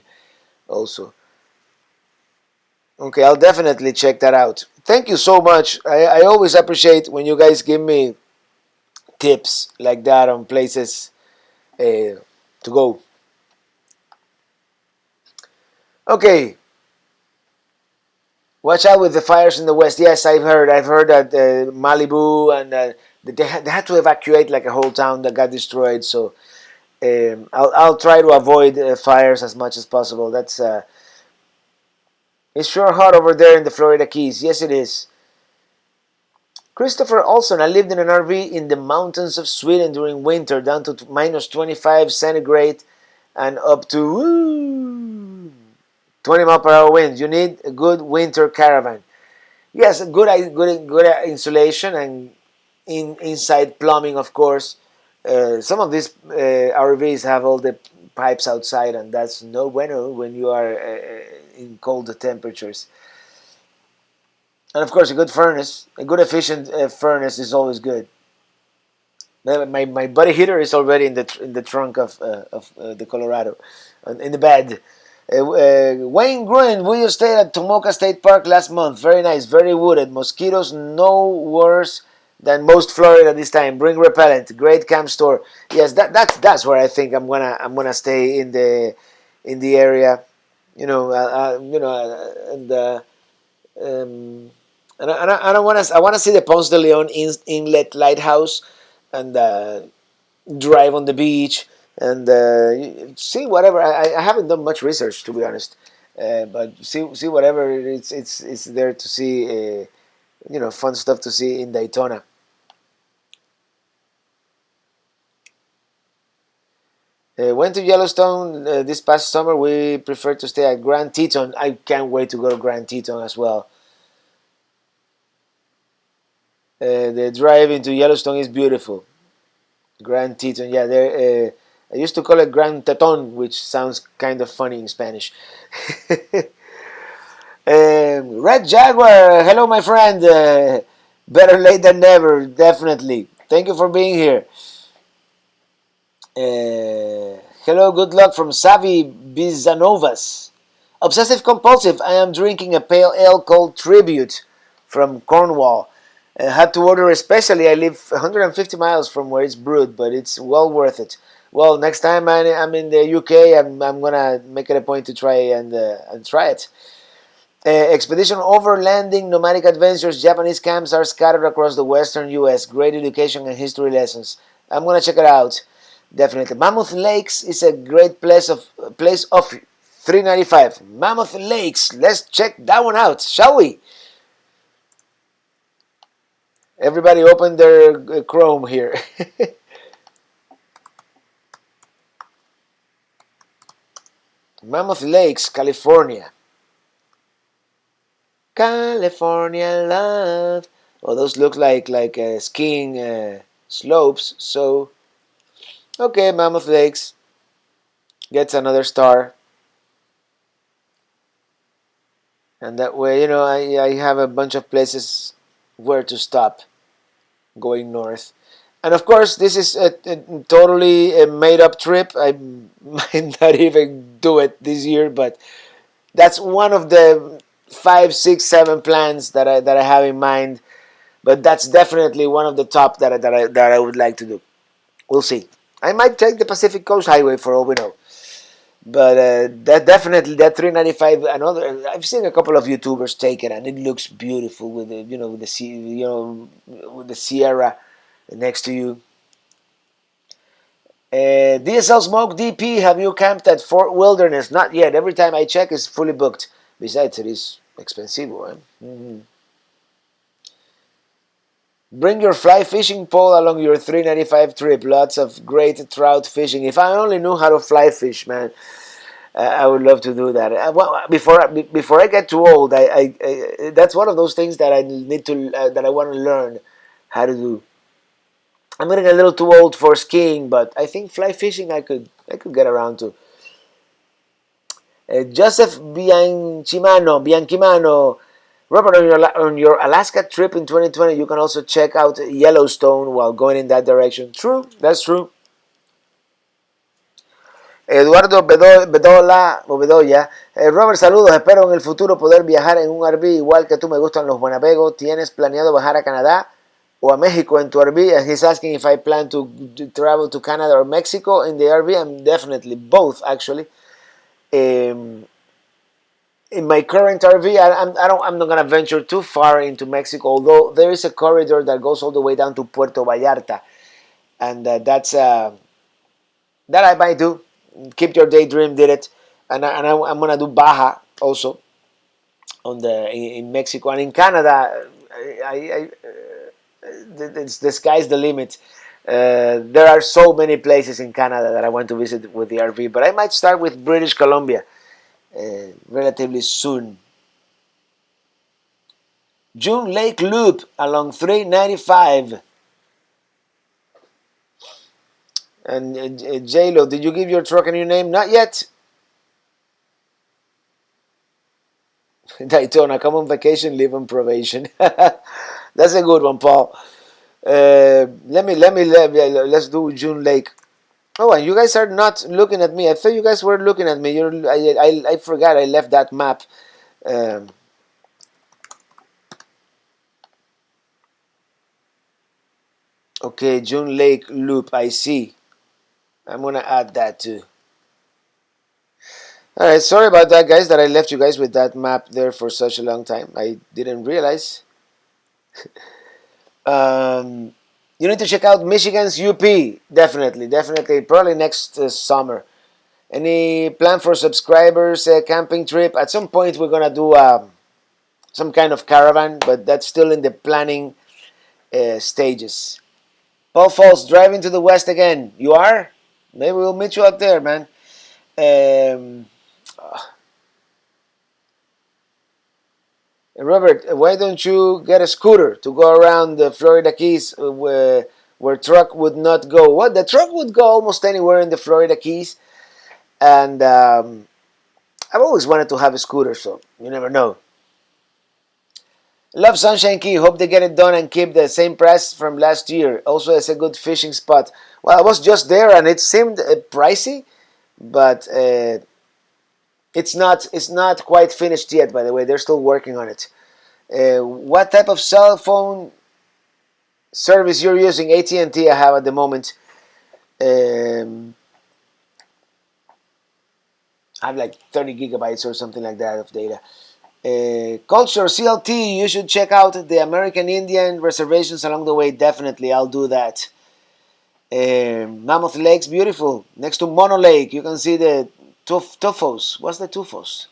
also. Okay, I'll definitely check that out. Thank you so much. I always appreciate when you guys give me tips like that on places to go. Okay, watch out with the fires in the west. Yes, I've heard. I've heard that Malibu and they had to evacuate like a whole town that got destroyed. So I'll try to avoid fires as much as possible. It's sure hot over there in the Florida Keys. Yes, it is. Christopher Olson, I lived in an RV in the mountains of Sweden during winter, down to minus 25 centigrade and up to 20 mile per hour winds. You need a good winter caravan. Yes, good insulation and inside plumbing, of course. Some of these RVs have all the pipes outside, and that's no bueno when you are in cold temperatures. And of course, a good furnace, a good efficient furnace is always good. My body heater is already in the trunk of the Colorado, in the bed. Wayne Gruen, we stayed at Tomoka State Park last month. Very nice, very wooded. Mosquitoes no worse than most Florida this time. Bring repellent. Great camp store. Yes, that's where I think I'm gonna stay in the area. And um, and I want to see the Ponce de Leon Inlet Lighthouse, and drive on the beach, and see whatever. I haven't done much research, to be honest, but see whatever it's there to see. Fun stuff to see in Daytona. Went to Yellowstone this past summer. We prefer to stay at Grand Teton. I can't wait to go to Grand Teton as well. The drive into Yellowstone is beautiful. Grand Teton, yeah. There, I used to call it Grand Teton, which sounds kind of funny in Spanish. Red Jaguar, hello, my friend. Better late than never, definitely. Thank you for being here. Hello, good luck from Savi Bizanovas. Obsessive compulsive. I am drinking a pale ale called Tribute from Cornwall. Had to order especially. I live 150 miles from where it's brewed, but it's well worth it. Well, next time I'm in the UK, I'm gonna make it a point to try and try it. Expedition overlanding nomadic adventures. Japanese camps are scattered across the western U.S. Great education and history lessons. I'm gonna check it out. Definitely. Mammoth Lakes is a great place of 395. Mammoth Lakes. Let's check that one out, shall we? Everybody open their Chrome here. Mammoth Lakes, California. California love. Oh, those look like skiing slopes. So, okay, Mammoth Lakes gets another star. And that way, I have a bunch of places where to stop going north. And of course, this is a totally a made up trip. I might not even do it this year, but that's one of the 5, 6, 7 plans that I have in mind. But that's definitely one of the top that I would like to do. We'll see. I might take the Pacific Coast Highway for all we know. But that definitely that 395. Another I've seen a couple of YouTubers take it, and it looks beautiful with the with the sea, with the Sierra next to you. DSL Smoke DP, have you camped at Fort Wilderness? Not yet. Every time I check, it's fully booked. Besides, it is expensive. Mm-hmm. Bring your fly fishing pole along your 395 trip. Lots of great trout fishing. If I only knew how to fly fish, man, I would love to do that. Before I get too old, that's one of those things that I need to that I want to learn how to do. I'm getting a little too old for skiing, but I think fly fishing I could get around to. Joseph Bianchimano, Robert, on your Alaska trip in 2020, you can also check out Yellowstone while going in that direction. True, that's true. Eduardo Bedola, o Bedoya. Robert, saludos. Espero en el futuro poder viajar en un RV igual que tú. Me gustan los Buenapego. ¿Tienes planeado bajar a Canadá o a Mexico en tu RV? And he's asking if I plan to travel to Canada or Mexico in the RV. I'm definitely both, actually. In my current RV, I'm not gonna venture too far into Mexico. Although there is a corridor that goes all the way down to Puerto Vallarta, and that I might do. Keep Your Daydream did it, and I'm gonna do Baja also in Mexico and in Canada. The sky's the limit. There are so many places in Canada that I want to visit with the RV, but I might start with British Columbia relatively soon. June Lake Loop along 395. And J-Lo, did you give your truck a new name? Not yet. Daytona, come on vacation, live on probation. That's a good one, Paul. Let's do June Lake. Oh, and you guys are not looking at me. I thought you guys were looking at me. I forgot I left that map. Um, okay, June Lake Loop. I see. I'm gonna add that too. All right, sorry about that, guys. That I left you guys with that map there for such a long time. I didn't realize. Um, you need to check out Michigan's UP. Definitely, definitely. Probably next summer. Any plan for subscribers camping trip? At some point, we're gonna do some kind of caravan, but that's still in the planning stages. Paul Falls, driving to the west again. You are? Maybe we'll meet you out there, man. Um, Robert, why don't you get a scooter to go around the Florida Keys where truck would not go? What? The truck would go almost anywhere in the Florida Keys, and I've always wanted to have a scooter, so you never know. Love Sunshine Key. Hope they get it done and keep the same price from last year. Also, it's a good fishing spot. Well, I was just there and it seemed pricey, but it's not quite finished yet. By the way, they're still working on it. What type of cell phone service you're using? AT&T I have at the moment. Um, I have like 30 gigabytes or something like that of data. Culture CLT, you should check out the American Indian reservations along the way. Definitely, I'll do that. Mammoth Lake's beautiful. Next to Mono Lake, you can see the Tufos. What's the Tufos?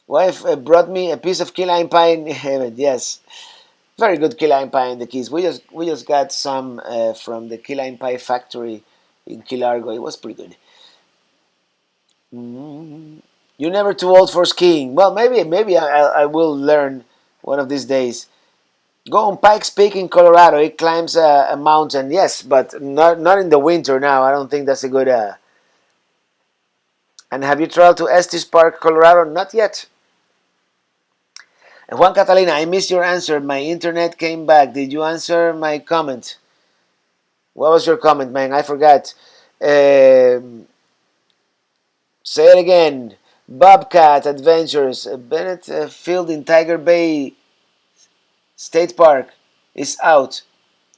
Wife brought me a piece of key lime pie in heaven. Yes, very good key lime pie in the Keys. We just got some from the key lime pie factory in Key Largo. It was pretty good. Mm. You're never too old for skiing. Well, maybe I will learn one of these days. Go on Pikes Peak in Colorado. It climbs a mountain, yes, but not in the winter now. I don't think that's a good. And have you traveled to Estes Park, Colorado? Not yet. And Juan Catalina, I missed your answer. My internet came back. Did you answer my comment? What was your comment, man? I forgot. Um, Say it again. Bobcat Adventures. Bennett Field in Tiger Bay State Park is out.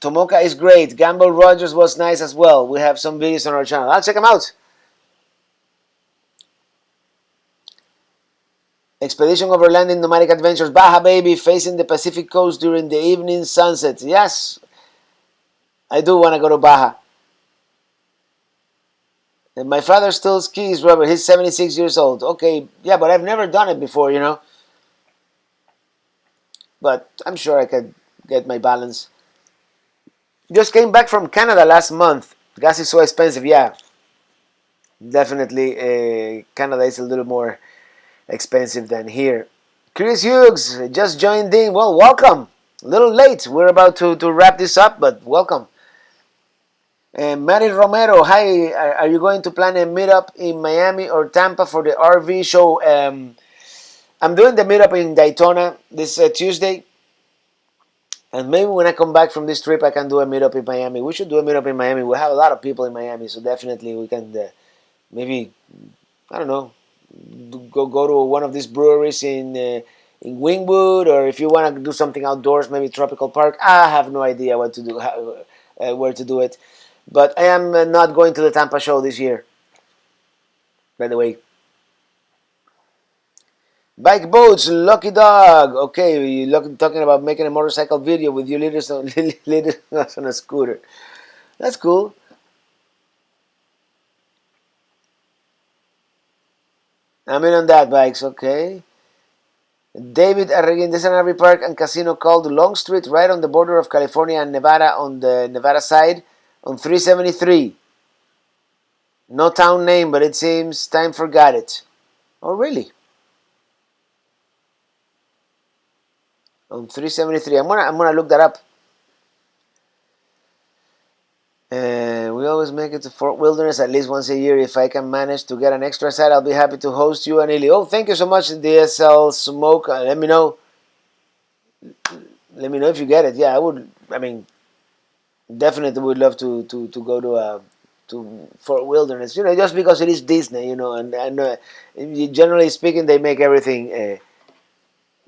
Tomoka is great. Gamble Rogers was nice as well. We have some videos on our channel. I'll check them out. Expedition Overlanding Nomadic Adventures. Baja Baby facing the Pacific coast during the evening sunset. Yes, I do want to go to Baja. And my father still skis, Robert. He's 76 years old. Okay, yeah, but I've never done it before, you know. But I'm sure I could get my balance. Just came back from Canada last month. Gas is so expensive. Yeah, definitely. Canada is a little more expensive than here. Chris Hughes just joined in. Well, welcome. A little late. We're about to wrap this up, but welcome. Mary Romero, hi. Are you going to plan a meetup in Miami or Tampa for the RV show? I'm doing the meetup in Daytona this Tuesday. And maybe when I come back from this trip, I can do a meetup in Miami. We should do a meetup in Miami. We have a lot of people in Miami, so definitely we can maybe, I don't know, go to one of these breweries in Wingwood, or if you want to do something outdoors, maybe Tropical Park. I have no idea what to do, where to do it, but I am not going to the Tampa show this year. By the way, bike boats, Lucky Dog. Okay, you talking about making a motorcycle video with you leaders on, leaders on a scooter. That's cool. I'm in on that bikes. Okay. David Arreguin, there's an RV park and casino called Long Street, right on the border of California and Nevada, on the Nevada side, on 373. No town name, but it seems time forgot it. Oh, really? On 373. I'm gonna look that up. always make it to Fort Wilderness at least once a year. If I can manage to get an extra set, I'll be happy to host you and Ili. Oh, thank you so much, DSL Smoke. Let me know. Let me know if you get it. Yeah, I would. I mean, definitely would love to go to Fort Wilderness. Just because it is Disney. And generally speaking, they make everything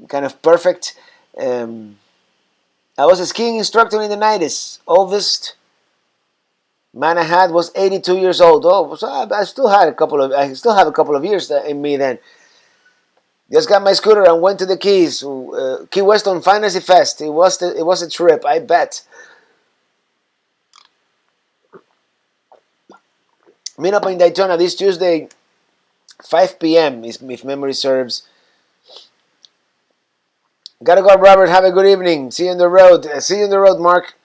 kind of perfect. Um, I was a skiing instructor in the 90s. Oldest man I had was 82 years old. Oh, so I still had I still have a couple of years in me then. Just got my scooter and went to the Keys, Key West on Fantasy Fest. It was a trip, I bet. Meetup in Daytona this Tuesday, 5 p.m. if memory serves. Gotta go, Robert. Have a good evening. See you on the road. See you on the road, Mark.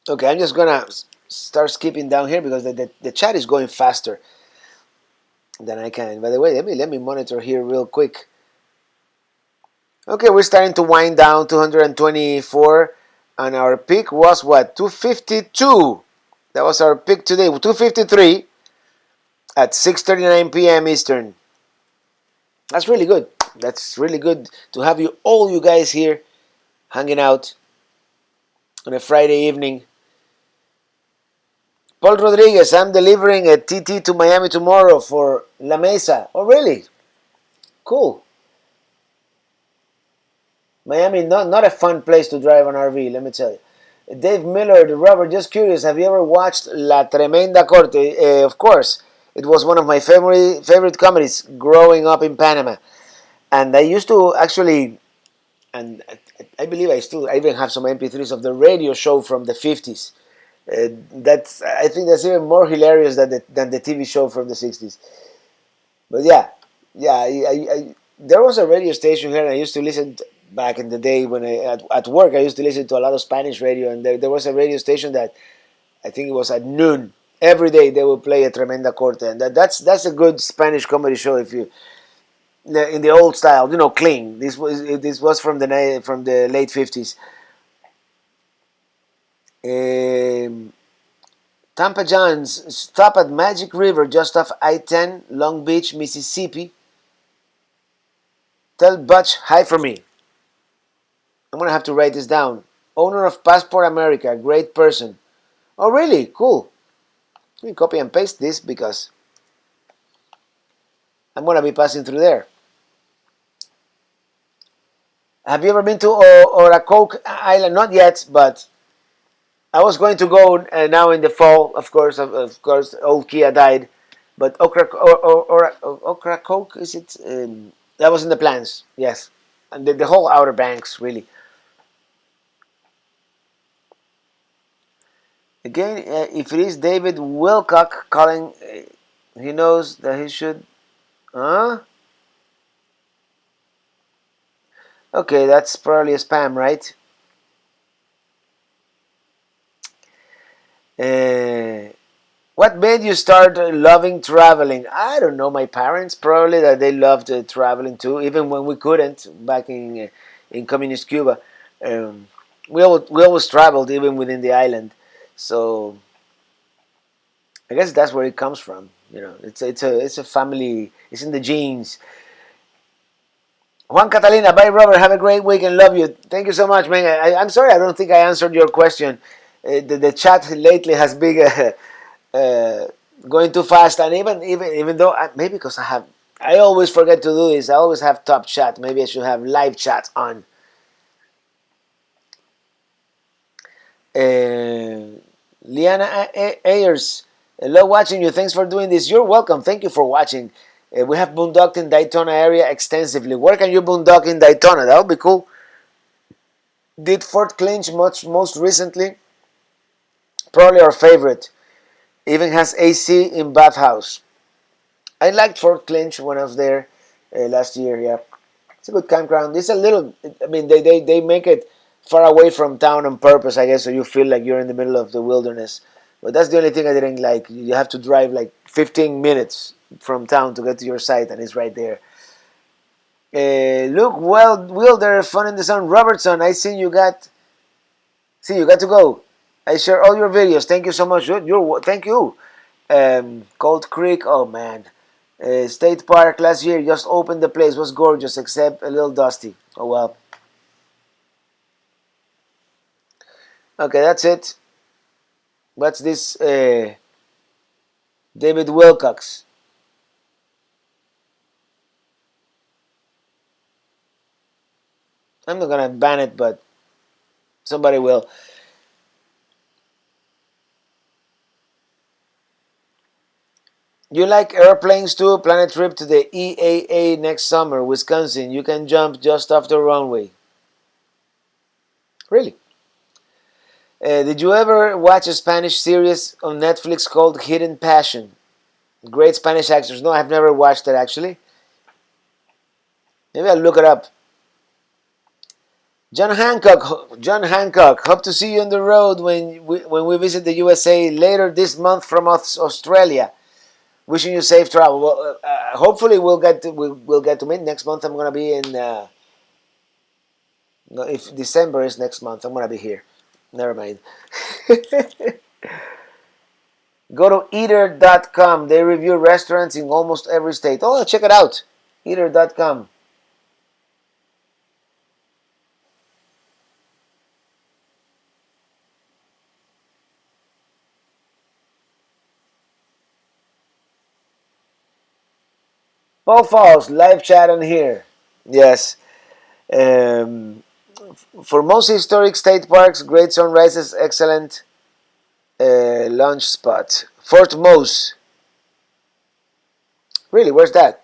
Okay, I'm just gonna start skipping down here because the chat is going faster than I can. By the way, let me monitor here real quick. Okay, we're starting to wind down. 224, and our peak was what? 252. That was our peak today. 253 at 6:39 p.m. Eastern. That's really good. That's really good to have all you guys here hanging out on a Friday evening. Paul Rodriguez, I'm delivering a TT to Miami tomorrow for La Mesa. Oh, really? Cool. Miami, not a fun place to drive an RV, let me tell you. Dave Miller, Robert, just curious, have you ever watched La Tremenda Corte? Of course. It was one of my favorite comedies growing up in Panama. And I used to actually, and I believe I even have some MP3s of the radio show from the 50s. I think that's even more hilarious than the TV show from the 60s. But yeah, there was a radio station here, and I used to listen back in the day when at work. I used to listen to a lot of Spanish radio, and there was a radio station that I think it was at noon every day. They would play a Tremenda Corte, and that's a good Spanish comedy show if you in the old style, clean. This was from the late 50s. Um, Tampa John's stop at Magic River just off I-10, Long Beach, Mississippi. Tell Butch hi for me. I'm going to have to write this down. Owner of Passport America, great person. Oh, really? Cool. Let me copy and paste this because I'm going to be passing through there. Have you ever been to Oracoke Island? Not yet, but I was going to go now in the fall. Of course, old Kia died. But Ocracoke, is it? That was in the plans, yes. And the whole Outer Banks, really. Again, if it is David Wilcock calling, he knows that he should. Huh? Okay, that's probably a spam, right? What made you start loving traveling? I don't know. My parents probably that they loved traveling too, even when we couldn't back in communist Cuba. Um, we always traveled even within the island, so I guess that's where it comes from. It's a family. It's in the genes. Juan Catalina, bye, Robert. Have a great week and love you. Thank you so much, man. I'm sorry, I don't think I answered your question. The chat lately has been going too fast, and even though maybe because I always forget to do this. I always have top chat. Maybe I should have live chat on. Liana Ayers, love watching you. Thanks for doing this. You're welcome. Thank you for watching. We have boondocked in Daytona area extensively. Where can you boondock in Daytona? That would be cool. Did Fort Clinch most recently? Probably our favorite. Even has AC in bathhouse. I liked Fort Clinch when I was there last year. Yeah, it's a good campground. It's a little. I mean, they make it far away from town on purpose, I guess, so you feel like you're in the middle of the wilderness. But that's the only thing I didn't like. You have to drive like 15 minutes from town to get to your site, and it's right there. Look, Wilder, fun in the sun. Robertson, I see you got to go. I share all your videos. Thank you so much. Thank you. Cold Creek. Oh man, State Park last year just opened. The place was gorgeous, except a little dusty. Oh well. Okay, that's it. What's this? David Wilcox. I'm not gonna ban it, but somebody will. You like airplanes too? Plan a trip to the EAA next summer, Wisconsin. You can jump just off the runway. Really? Did you ever watch a Spanish series on Netflix called Hidden Passion? Great Spanish actors. No, I've never watched it actually. Maybe I'll look it up. John Hancock. John Hancock. Hope to see you on the road when we visit the USA later this month from Australia. Wishing you safe travel. Well, hopefully we'll get to meet next month. I'm gonna be in. No, if December is next month, I'm gonna be here. Never mind. Go to eater.com. They review restaurants in almost every state. Oh, check it out. Eater.com. Paul Falls, live chat on here. Yes. Um, for most historic state parks, great sunrises, excellent lunch spot. Fort Mose. Really, where's that?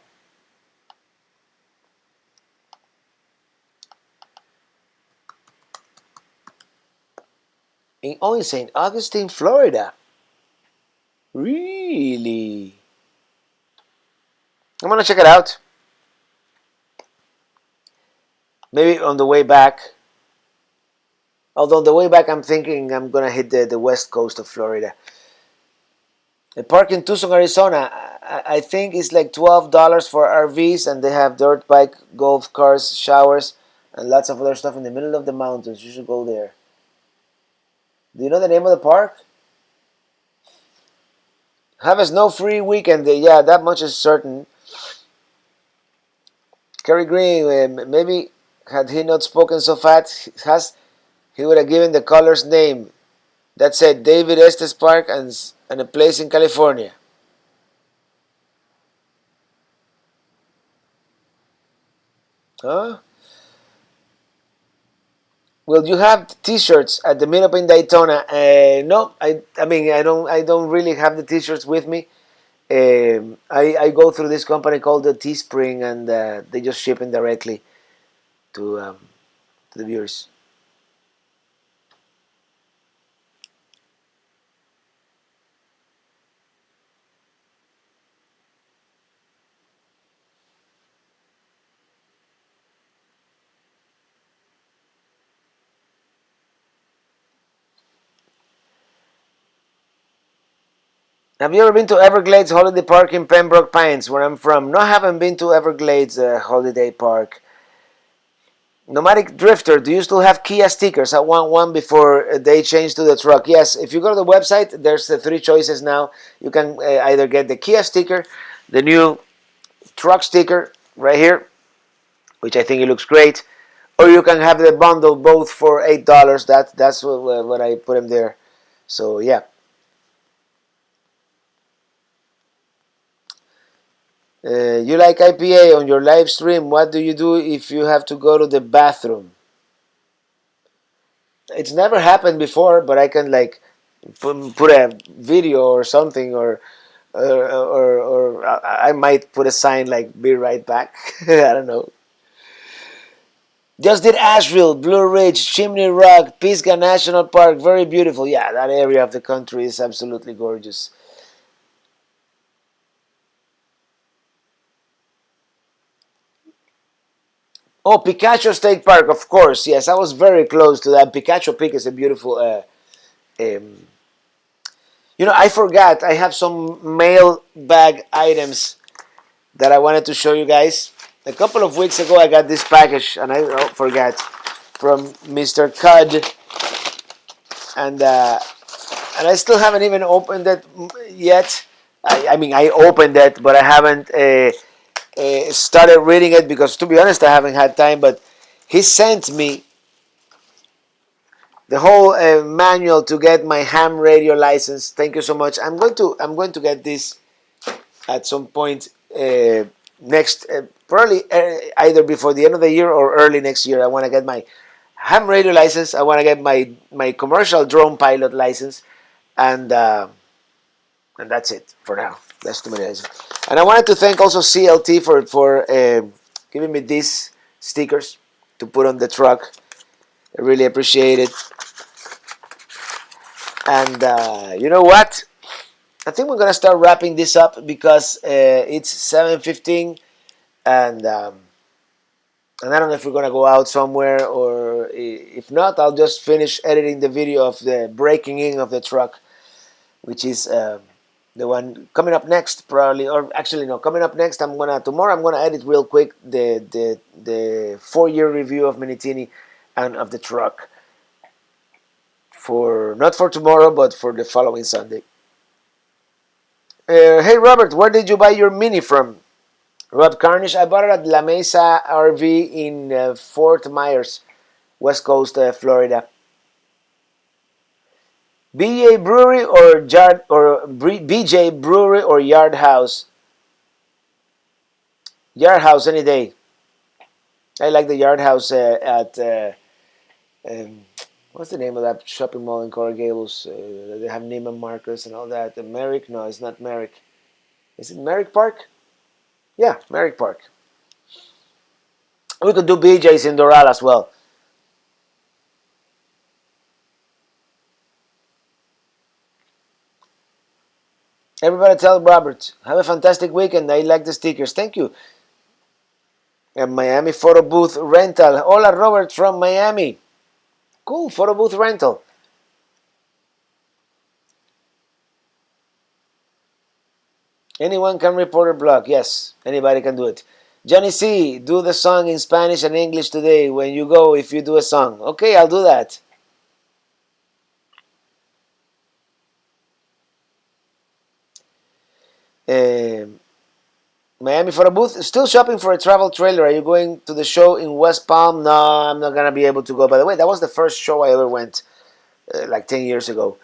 In St. Augustine, Florida. Really? I'm gonna check it out. Maybe on the way back. Although on the way back, I'm thinking I'm gonna hit the west coast of Florida. The park in Tucson, Arizona, I think it's like $12 for RVs, and they have dirt bike, golf cars, showers, and lots of other stuff in the middle of the mountains. You should go there. Do you know the name of the park? Have a snow-free weekend. Yeah, that much is certain. Kerry Green, maybe had he not spoken so fast, he would have given the color's name. That said, David Estes Park and a place in California. Huh? Will you have T-shirts at the Meetup in Daytona? No, I mean I don't really have the T-shirts with me. I go through this company called the Teespring, and they just ship them directly to the viewers. Have you ever been to Everglades Holiday Park in Pembroke Pines, where I'm from? No, I haven't been to Everglades Holiday Park. Nomadic Drifter, do you still have Kia stickers? I want one before they change to the truck. Yes, if you go to the website, there's the three choices now. You can either get the Kia sticker, the new truck sticker right here, which I think it looks great, or you can have the bundle both for $8. That's what I put them there. So yeah. You like IPA on your live stream. What do you do if you have to go to the bathroom? It's never happened before, but I can like put a video or something, or I might put a sign like "Be right back." I don't know. Just did Asheville, Blue Ridge, Chimney Rock, Pisgah National Park. Very beautiful. Yeah, that area of the country is absolutely gorgeous. Oh, Picacho State Park, of course. Yes, I was very close to that. Picacho Peak is a beautiful. Um, I forgot. I have some mail bag items that I wanted to show you guys. A couple of weeks ago, I got this package, and I forgot, from Mr. Cud, and and I still haven't even opened it yet. I mean, I opened it, but I haven't started reading it because, to be honest, I haven't had time. But he sent me the whole manual to get my ham radio license. Thank you so much. I'm going to get this at some point next, probably either before the end of the year or early next year. I want to get my ham radio license. I want to get my commercial drone pilot license, and and that's it for now. That's too many licenses. And I wanted to thank also CLT for giving me these stickers to put on the truck. I really appreciate it. And you know what? I think we're gonna start wrapping this up because it's 7:15, and and I don't know if we're gonna go out somewhere, or if not, I'll just finish editing the video of the breaking in of the truck, which is the one coming up next, probably, or actually no, coming up next. Tomorrow I'm gonna edit real quick the 4-year review of Minitini and of the truck, for not for tomorrow but for the following Sunday. Hey Robert, where did you buy your Mini from? Rob Carnish, I bought it at La Mesa RV in Fort Myers, West Coast, Florida. BJ Brewery or BJ Brewery or Yard House? Yard House any day. I like the Yard House at um, what's the name of that shopping mall in Coral Gables? They have Neiman Marcus and all that. Merrick? No, it's not Merrick. Is it Merrick Park? Yeah, Merrick Park. We could do BJ's in Doral as well. Everybody tell Robert, have a fantastic weekend. I like the stickers. Thank you. And Miami Photo Booth Rental. Hola, Robert from Miami. Cool, photo booth rental. Anyone can report a blog. Yes, anybody can do it. Johnny C, do the song in Spanish and English today when you go, if you do a song. Okay, I'll do that. Um Miami Photo Booth. Still shopping for a travel trailer. Are you going to the show in West Palm? No, I'm not going to be able to go. By the way, that was the first show I ever went, like 10 years ago.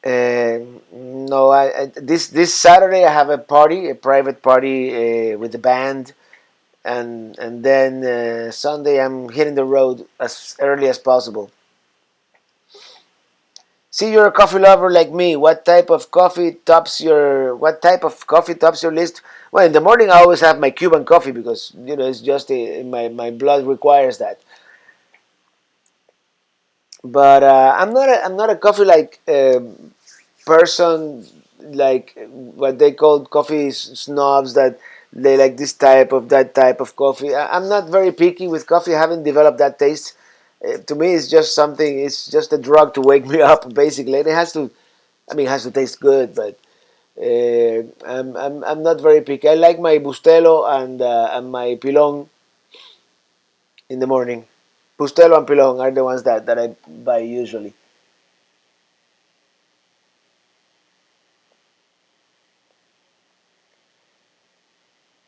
No, this Saturday I have a party, a private party with the band, and then Sunday I'm hitting the road as early as possible. See, you're a coffee lover like me. What type of coffee tops your list? Well, in the morning I always have my Cuban coffee because it's just my blood requires that. But I'm not a coffee like person, like what they call coffee snobs, that they like this type of that type of coffee. I'm not very picky with coffee. I haven't developed that taste. To me, it's just something. It's just a drug to wake me up, basically. And it has to. I mean, it has to taste good, but I'm not very picky. I like my Bustelo and my Pilon in the morning. Bustelo and Pilon are the ones that I buy usually.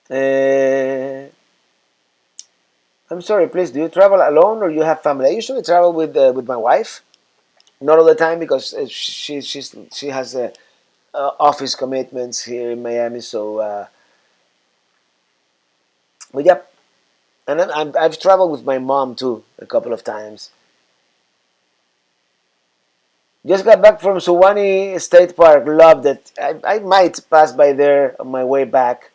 Uh, I'm sorry, please. Do you travel alone or you have family? I usually travel with my wife. Not all the time because she has office commitments here in Miami. So, but yeah, and I've traveled with my mom too a couple of times. Just got back from Suwannee State Park. Loved it. I might pass by there on my way back.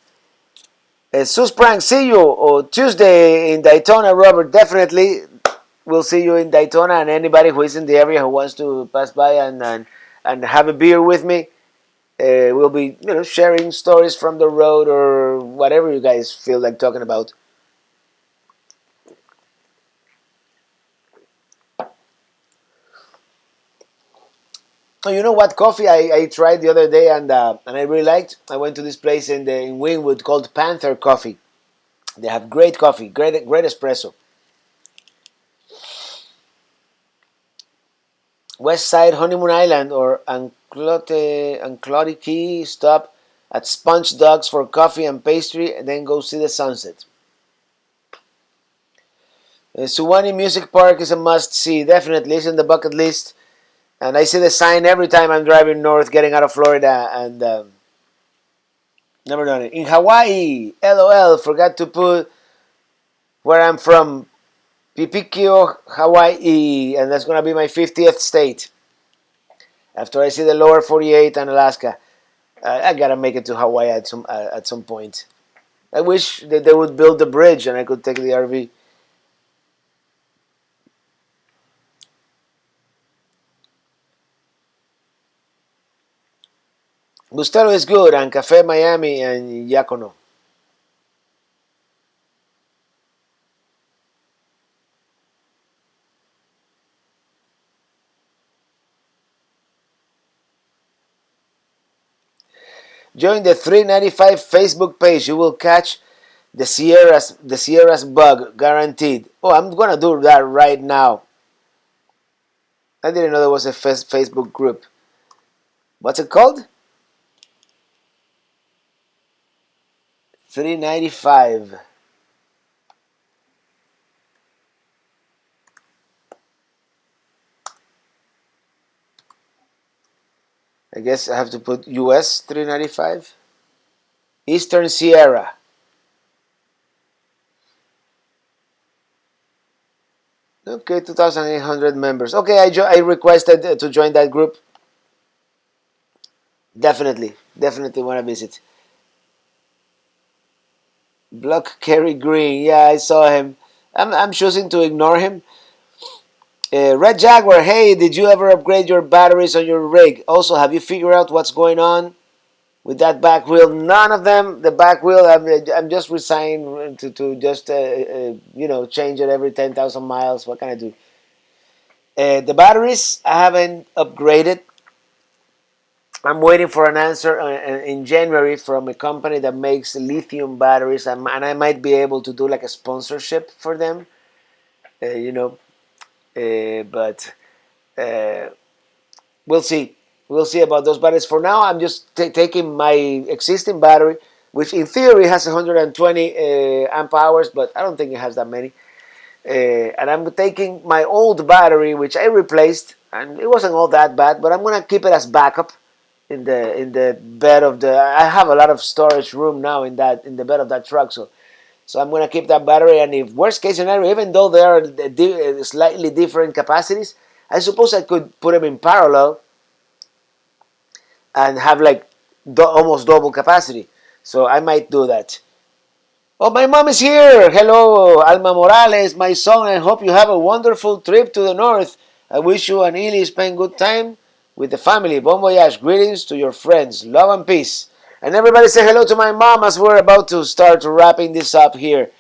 Sus Prank, see you Tuesday in Daytona, Robert. Definitely, we'll see you in Daytona, and anybody who is in the area who wants to pass by and have a beer with me, we'll be sharing stories from the road or whatever you guys feel like talking about. Oh, you know what coffee I tried the other day and I really liked? I went to this place in Wynwood called Panther Coffee. They have great coffee, great espresso. West Side Honeymoon Island or Anclote Key. Stop at Sponge Dogs for coffee and pastry, and then go see the sunset. Suwannee Music Park is a must-see. Definitely, it's in the bucket list. And I see the sign every time I'm driving north, getting out of Florida, and never done it. In Hawaii, LOL, forgot to put where I'm from, Pipikio, Hawaii, and that's gonna be my 50th state. After I see the lower 48 and Alaska, I gotta make it to Hawaii at some point. I wish that they would build the bridge and I could take the RV. Bustelo is good, and Cafe Miami and Yacono. Join the 395 Facebook page. You will catch the Sierra's bug, guaranteed. Oh, I'm gonna do that right now. I didn't know there was a Facebook group. What's it called? 395. I guess I have to put US 395. Eastern Sierra. Okay, 2,800 members. Okay, I requested to join that group. Definitely want to visit. Block Kerry Green. Yeah, I saw him. I'm choosing to ignore him. Red Jaguar. Hey, did you ever upgrade your batteries on your rig? Also, have you figured out what's going on with that back wheel? None of them. The back wheel. I'm just resigned to just change it every 10,000 miles. What can I do? The batteries I haven't upgraded. I'm waiting for an answer in January from a company that makes lithium batteries, and I might be able to do like a sponsorship for them. You know, but we'll see. We'll see about those batteries. For now, I'm just taking my existing battery, which in theory has 120 amp hours, but I don't think it has that many. And I'm taking my old battery, which I replaced, and it wasn't all that bad, but I'm gonna keep it as backup in the bed of the. I have a lot of storage room now in the bed of that truck, so I'm gonna keep that battery. And if worst case scenario, even though they are slightly different capacities, I suppose I could put them in parallel and have like almost double capacity. So I might do that. Oh, my mom is here. Hello, Alma Morales, my son. I hope you have a wonderful trip to the north. I wish you and Eli spend good time with the family. Bon voyage. Greetings to your friends. Love and peace. And everybody say hello to my mom as we're about to start wrapping this up here.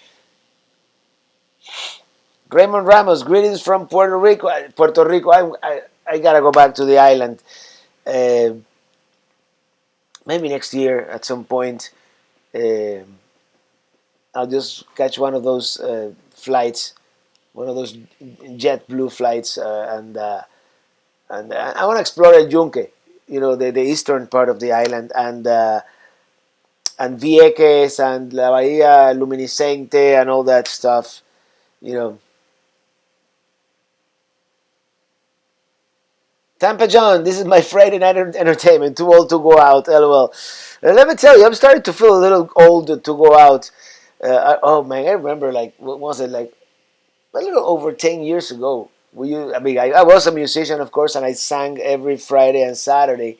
Raymond Ramos, greetings from Puerto Rico. Puerto Rico, I gotta go back to the island. Uh, Maybe next year at some point. Uh, I'll just catch one of those flights, one of those JetBlue flights, and I want to explore El Yunque, the eastern part of the island, and Vieques and La Bahía Luminiscente and all that stuff. You know, Tampa John, this is my Friday night entertainment. Too old to go out. LOL. Let me tell you, I'm starting to feel a little old to go out. Oh man, I remember like what was it like a little over 10 years ago. I was a musician, of course, and I sang every Friday and Saturday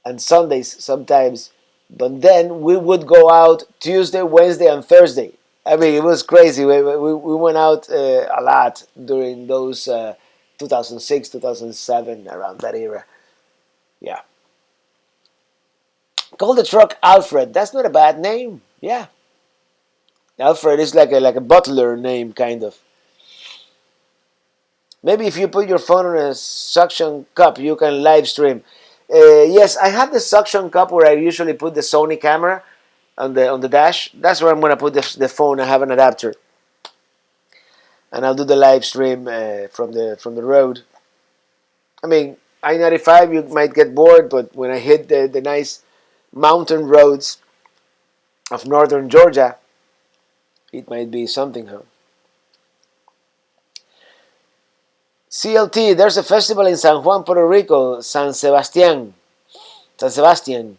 and Sundays sometimes. But then we would go out Tuesday, Wednesday, and Thursday. I mean, it was crazy. We went out a lot during those 2006, 2007, around that era. Yeah. Call the truck Alfred. That's not a bad name. Yeah. Alfred is like a butler name, kind of. Maybe if you put your phone on a suction cup, you can live stream. Yes, I have the suction cup where I usually put the Sony camera on the dash. That's where I'm gonna put the phone. I have an adapter, and I'll do the live stream from the road. I mean, I-95, you might get bored, but when I hit the nice mountain roads of northern Georgia, it might be something, huh? CLT, there's a festival in San Juan, Puerto Rico, San Sebastian. San Sebastian.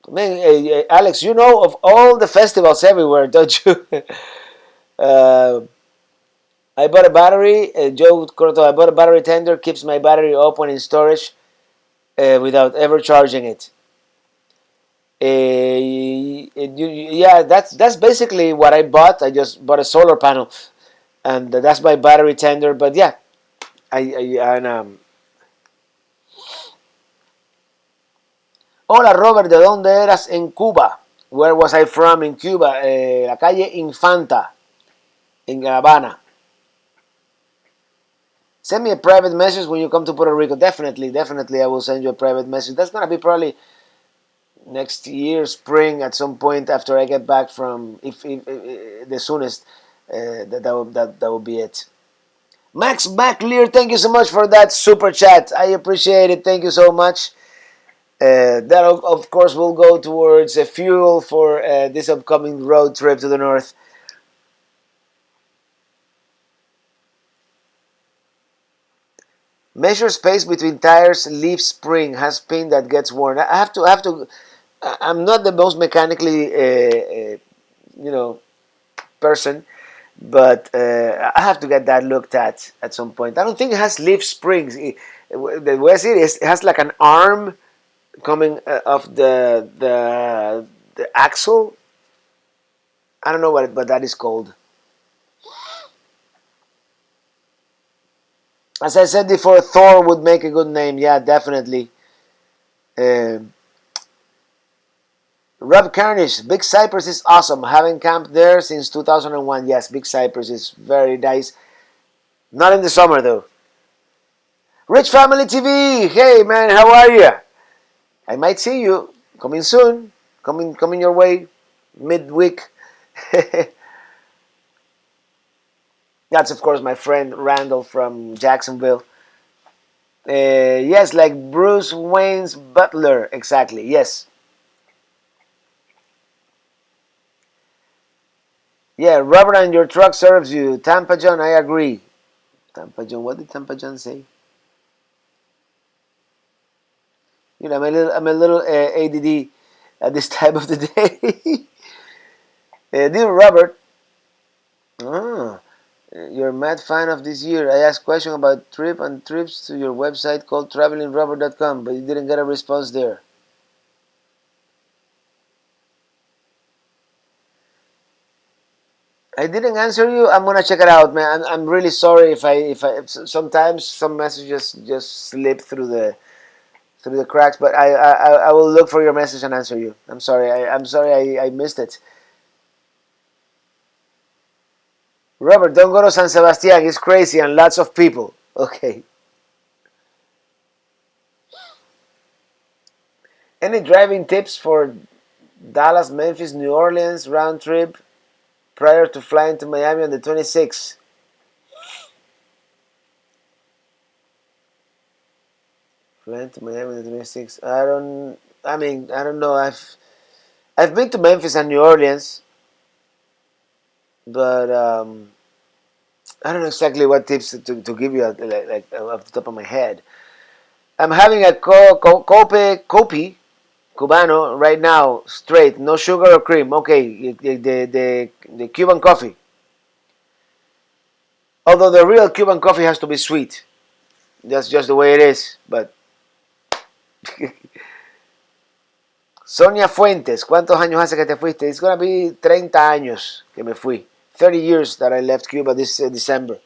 Man, Alex, you know of all the festivals everywhere, don't you? uh, I bought a battery. Joe Corto, I bought a battery tender. Keeps my battery open in storage without ever charging it. Yeah, that's basically what I bought. I just bought a solar panel, and that's my battery tender. But yeah, I and, hola Robert, ¿de dónde eras en Cuba? Where was I from in Cuba? La calle Infanta in La Habana. Send me a private message when you come to Puerto Rico. Definitely, definitely, I will send you a private message. That's gonna be probably next year, spring, at some point after I get back from, if the soonest. That will be it. Max McLear, thank you so much for that super chat. I appreciate it. Thank you so much. That of course will go towards fuel for this upcoming road trip to the north. Measure space between tires. Leaf spring has pin that gets worn. I have to. I have to. I'm not the most mechanically, you know, person, but I have to get that looked at some point. I don't think it has leaf springs. The way I see it is, it has like an arm coming off the axle. I don't know what that is called. As I said before, Thor would make a good name. Yeah, definitely. Uh, Rob Carnish, Big Cypress is awesome. Having camped there since 2001. Yes, Big Cypress is very nice. Not in the summer though. Rich Family TV. Hey man, how are you? I might see you coming soon. Coming your way midweek. That's of course my friend Randall from Jacksonville. Yes, like Bruce Wayne's butler. Exactly. Yes. Yeah, Robert, and your truck serves you. Tampa John, I agree. Tampa John, what did Tampa John say? You know, I'm a little ADD at this time of the day. Dear Robert, ah, you're a mad fan of this year. I asked question about trip and trips to your website called travelingrobert.com, but you didn't get a response there. I didn't answer you. I'm gonna check it out, man. I'm really sorry if sometimes some messages just slip through the cracks, but I will look for your message and answer you. I'm sorry. I'm sorry I missed it. Robert, don't go to San Sebastian. It's crazy and lots of people. Okay. Any driving tips for Dallas, Memphis, New Orleans round trip prior to flying to Miami on the 26th? Flying to Miami on the 26th. I don't. I mean, I don't know. I've been to Memphis and New Orleans, but I don't know exactly what tips to give you like off the top of my head. I'm having a Copi Cubano right now, straight, no sugar or cream. Okay, the Cuban coffee. Although the real Cuban coffee has to be sweet. That's just the way it is. But Sonia Fuentes, ¿cuántos años hace que te fuiste? It's gonna be 30 años que me fui. 30 years that I left Cuba this December.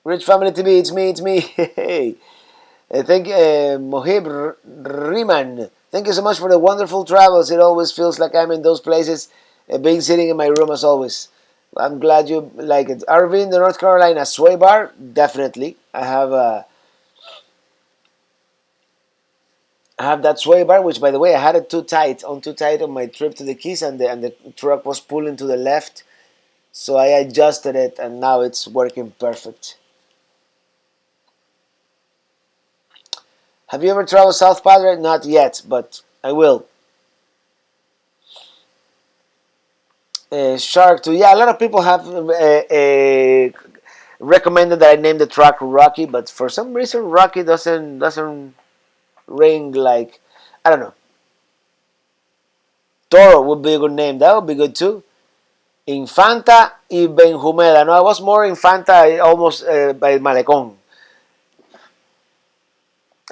Rich Family TV, it's me. Hey. Thank you, Mohib Riemann. Thank you so much for the wonderful travels. It always feels like I'm in those places, being sitting in my room as always. I'm glad you like it. Arvin, the North Carolina Sway Bar, definitely. I have that Sway Bar, which by the way I had it too tight on my trip to the Keys, and the truck was pulling to the left, So I adjusted it, and now it's working perfect. Have you ever traveled South Padre? Not yet, but I will. Shark too. Yeah, a lot of people have recommended that I name the track Rocky, but for some reason Rocky doesn't ring like, I don't know. Toro would be a good name. That would be good too. Infanta y Benjumeda. No, I was more Infanta, almost by Malecón.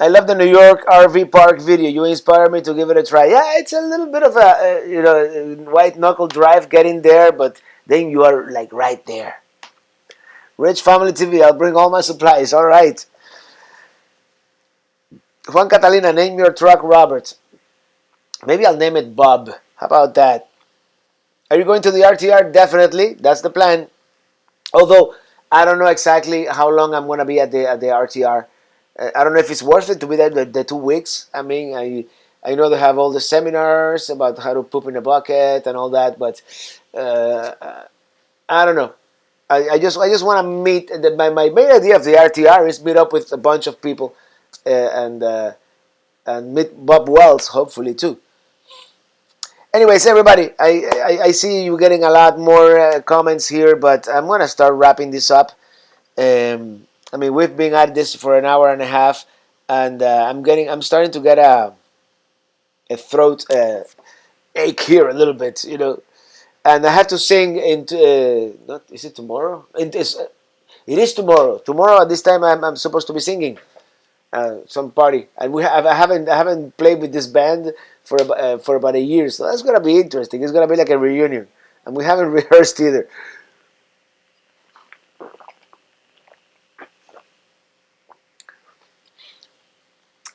I love the New York RV park video. You inspired me to give it a try. Yeah, it's a little bit of a white knuckle drive getting there, but then you are like right there. Rich Family TV. I'll bring all my supplies. All right. Juan Catalina, name your truck Robert. Maybe I'll name it Bob. How about that? Are you going to the RTR? Definitely. That's the plan. Although I don't know exactly how long I'm going to be at the RTR. I don't know if it's worth it to be there the 2 weeks. I mean, I know they have all the seminars about how to poop in a bucket and all that, but uh, I don't know. I just want to meet. My main idea of the RTR is meet up with a bunch of people and meet Bob Wells hopefully too. Anyways, everybody, I see you getting a lot more comments here, but I'm gonna start wrapping this up. I mean, we've been at this for an hour and a half, and I'm starting to get a throat ache here a little bit, and I have to sing into. Not is it tomorrow? It is tomorrow. Tomorrow at this time, I'm supposed to be singing some party, and I haven't played with this band for about a year, so that's gonna be interesting. It's gonna be like a reunion, and we haven't rehearsed either.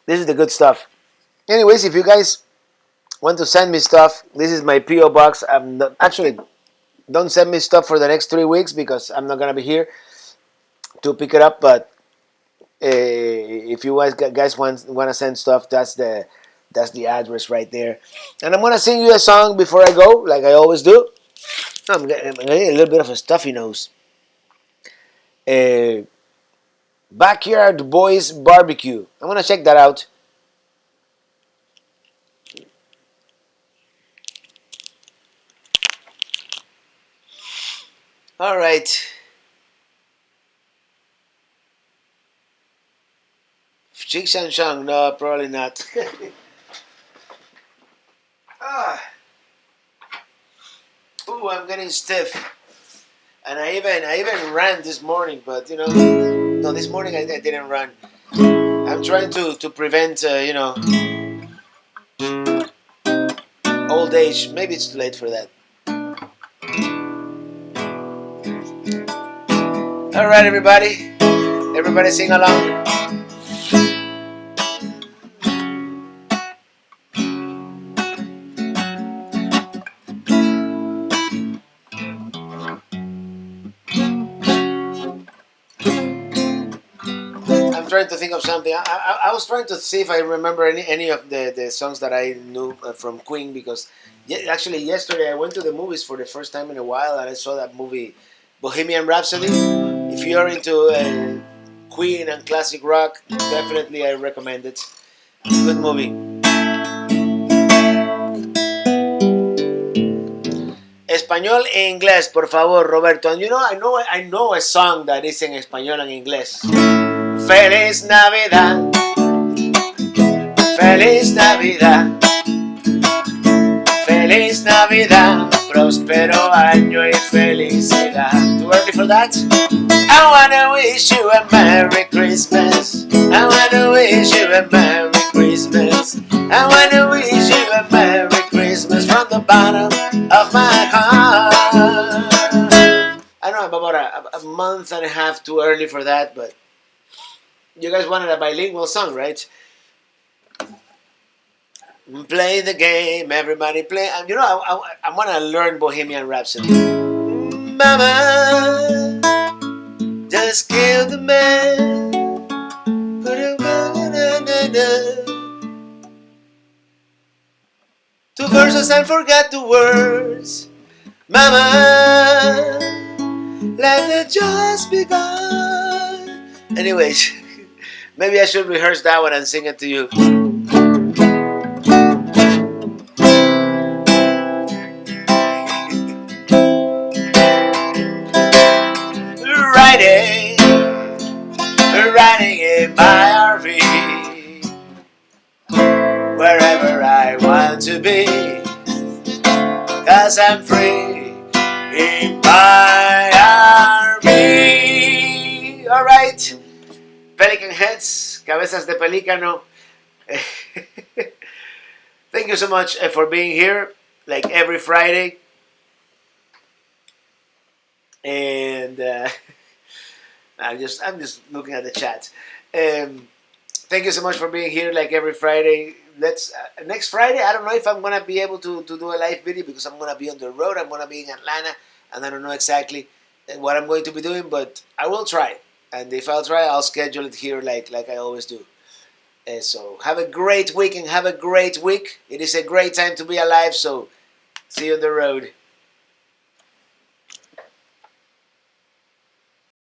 This is the good stuff. Anyways, if you guys want to send me stuff, this is my PO box. Actually, don't send me stuff for the next 3 weeks because I'm not gonna be here to pick it up. But if you guys want to send stuff, that's the address right there. And I'm gonna sing you a song before I go, like I always do. I'm getting a little bit of a stuffy nose. Uh, Backyard Boys Barbecue. I'm gonna check that out. All right. Ching Shang Shang. No, probably not. ah. Ooh, I'm getting stiff. And I even ran this morning, but no, this morning I didn't run. I'm trying to prevent old age. Maybe it's too late for that. All right, everybody sing along. I'm trying to think of something. I was trying to see if I remember any of the songs that I knew from Queen because actually yesterday I went to the movies for the first time in a while and I saw that movie Bohemian Rhapsody. If you're into Queen and classic rock, definitely I recommend it. Good movie. Español e inglés, por favor, Roberto. And I know a song that is in español and inglés. Feliz Navidad, Feliz Navidad, Feliz Navidad, próspero año y felicidad. Too early for that? I wanna wish you a Merry Christmas. I wanna wish you a Merry Christmas. I wanna wish you a Merry Christmas from the bottom of my heart. I know I'm about a month and a half too early for that, but you guys wanted a bilingual song, right? Play the game, everybody play. I want to learn Bohemian Rhapsody. Mama, just kill the man. Two verses and forget the words. Mama, Life had just begun. Anyways, maybe I should rehearse that one and sing it to you. Riding, riding in my RV, wherever I want to be, 'cause I'm free in my RV. Alright, Pelican heads, cabezas de pelícano. Thank you so much for being here, like every Friday. And I'm just looking at the chat. Thank you so much for being here, like every Friday. Let's next Friday. I don't know if I'm gonna be able to do a live video because I'm gonna be on the road. I'm gonna be in Atlanta, and I don't know exactly what I'm going to be doing, but I will try. And if I'll try, I'll schedule it here, like I always do. So have a great week and have a great week. It is a great time to be alive. So see you on the road.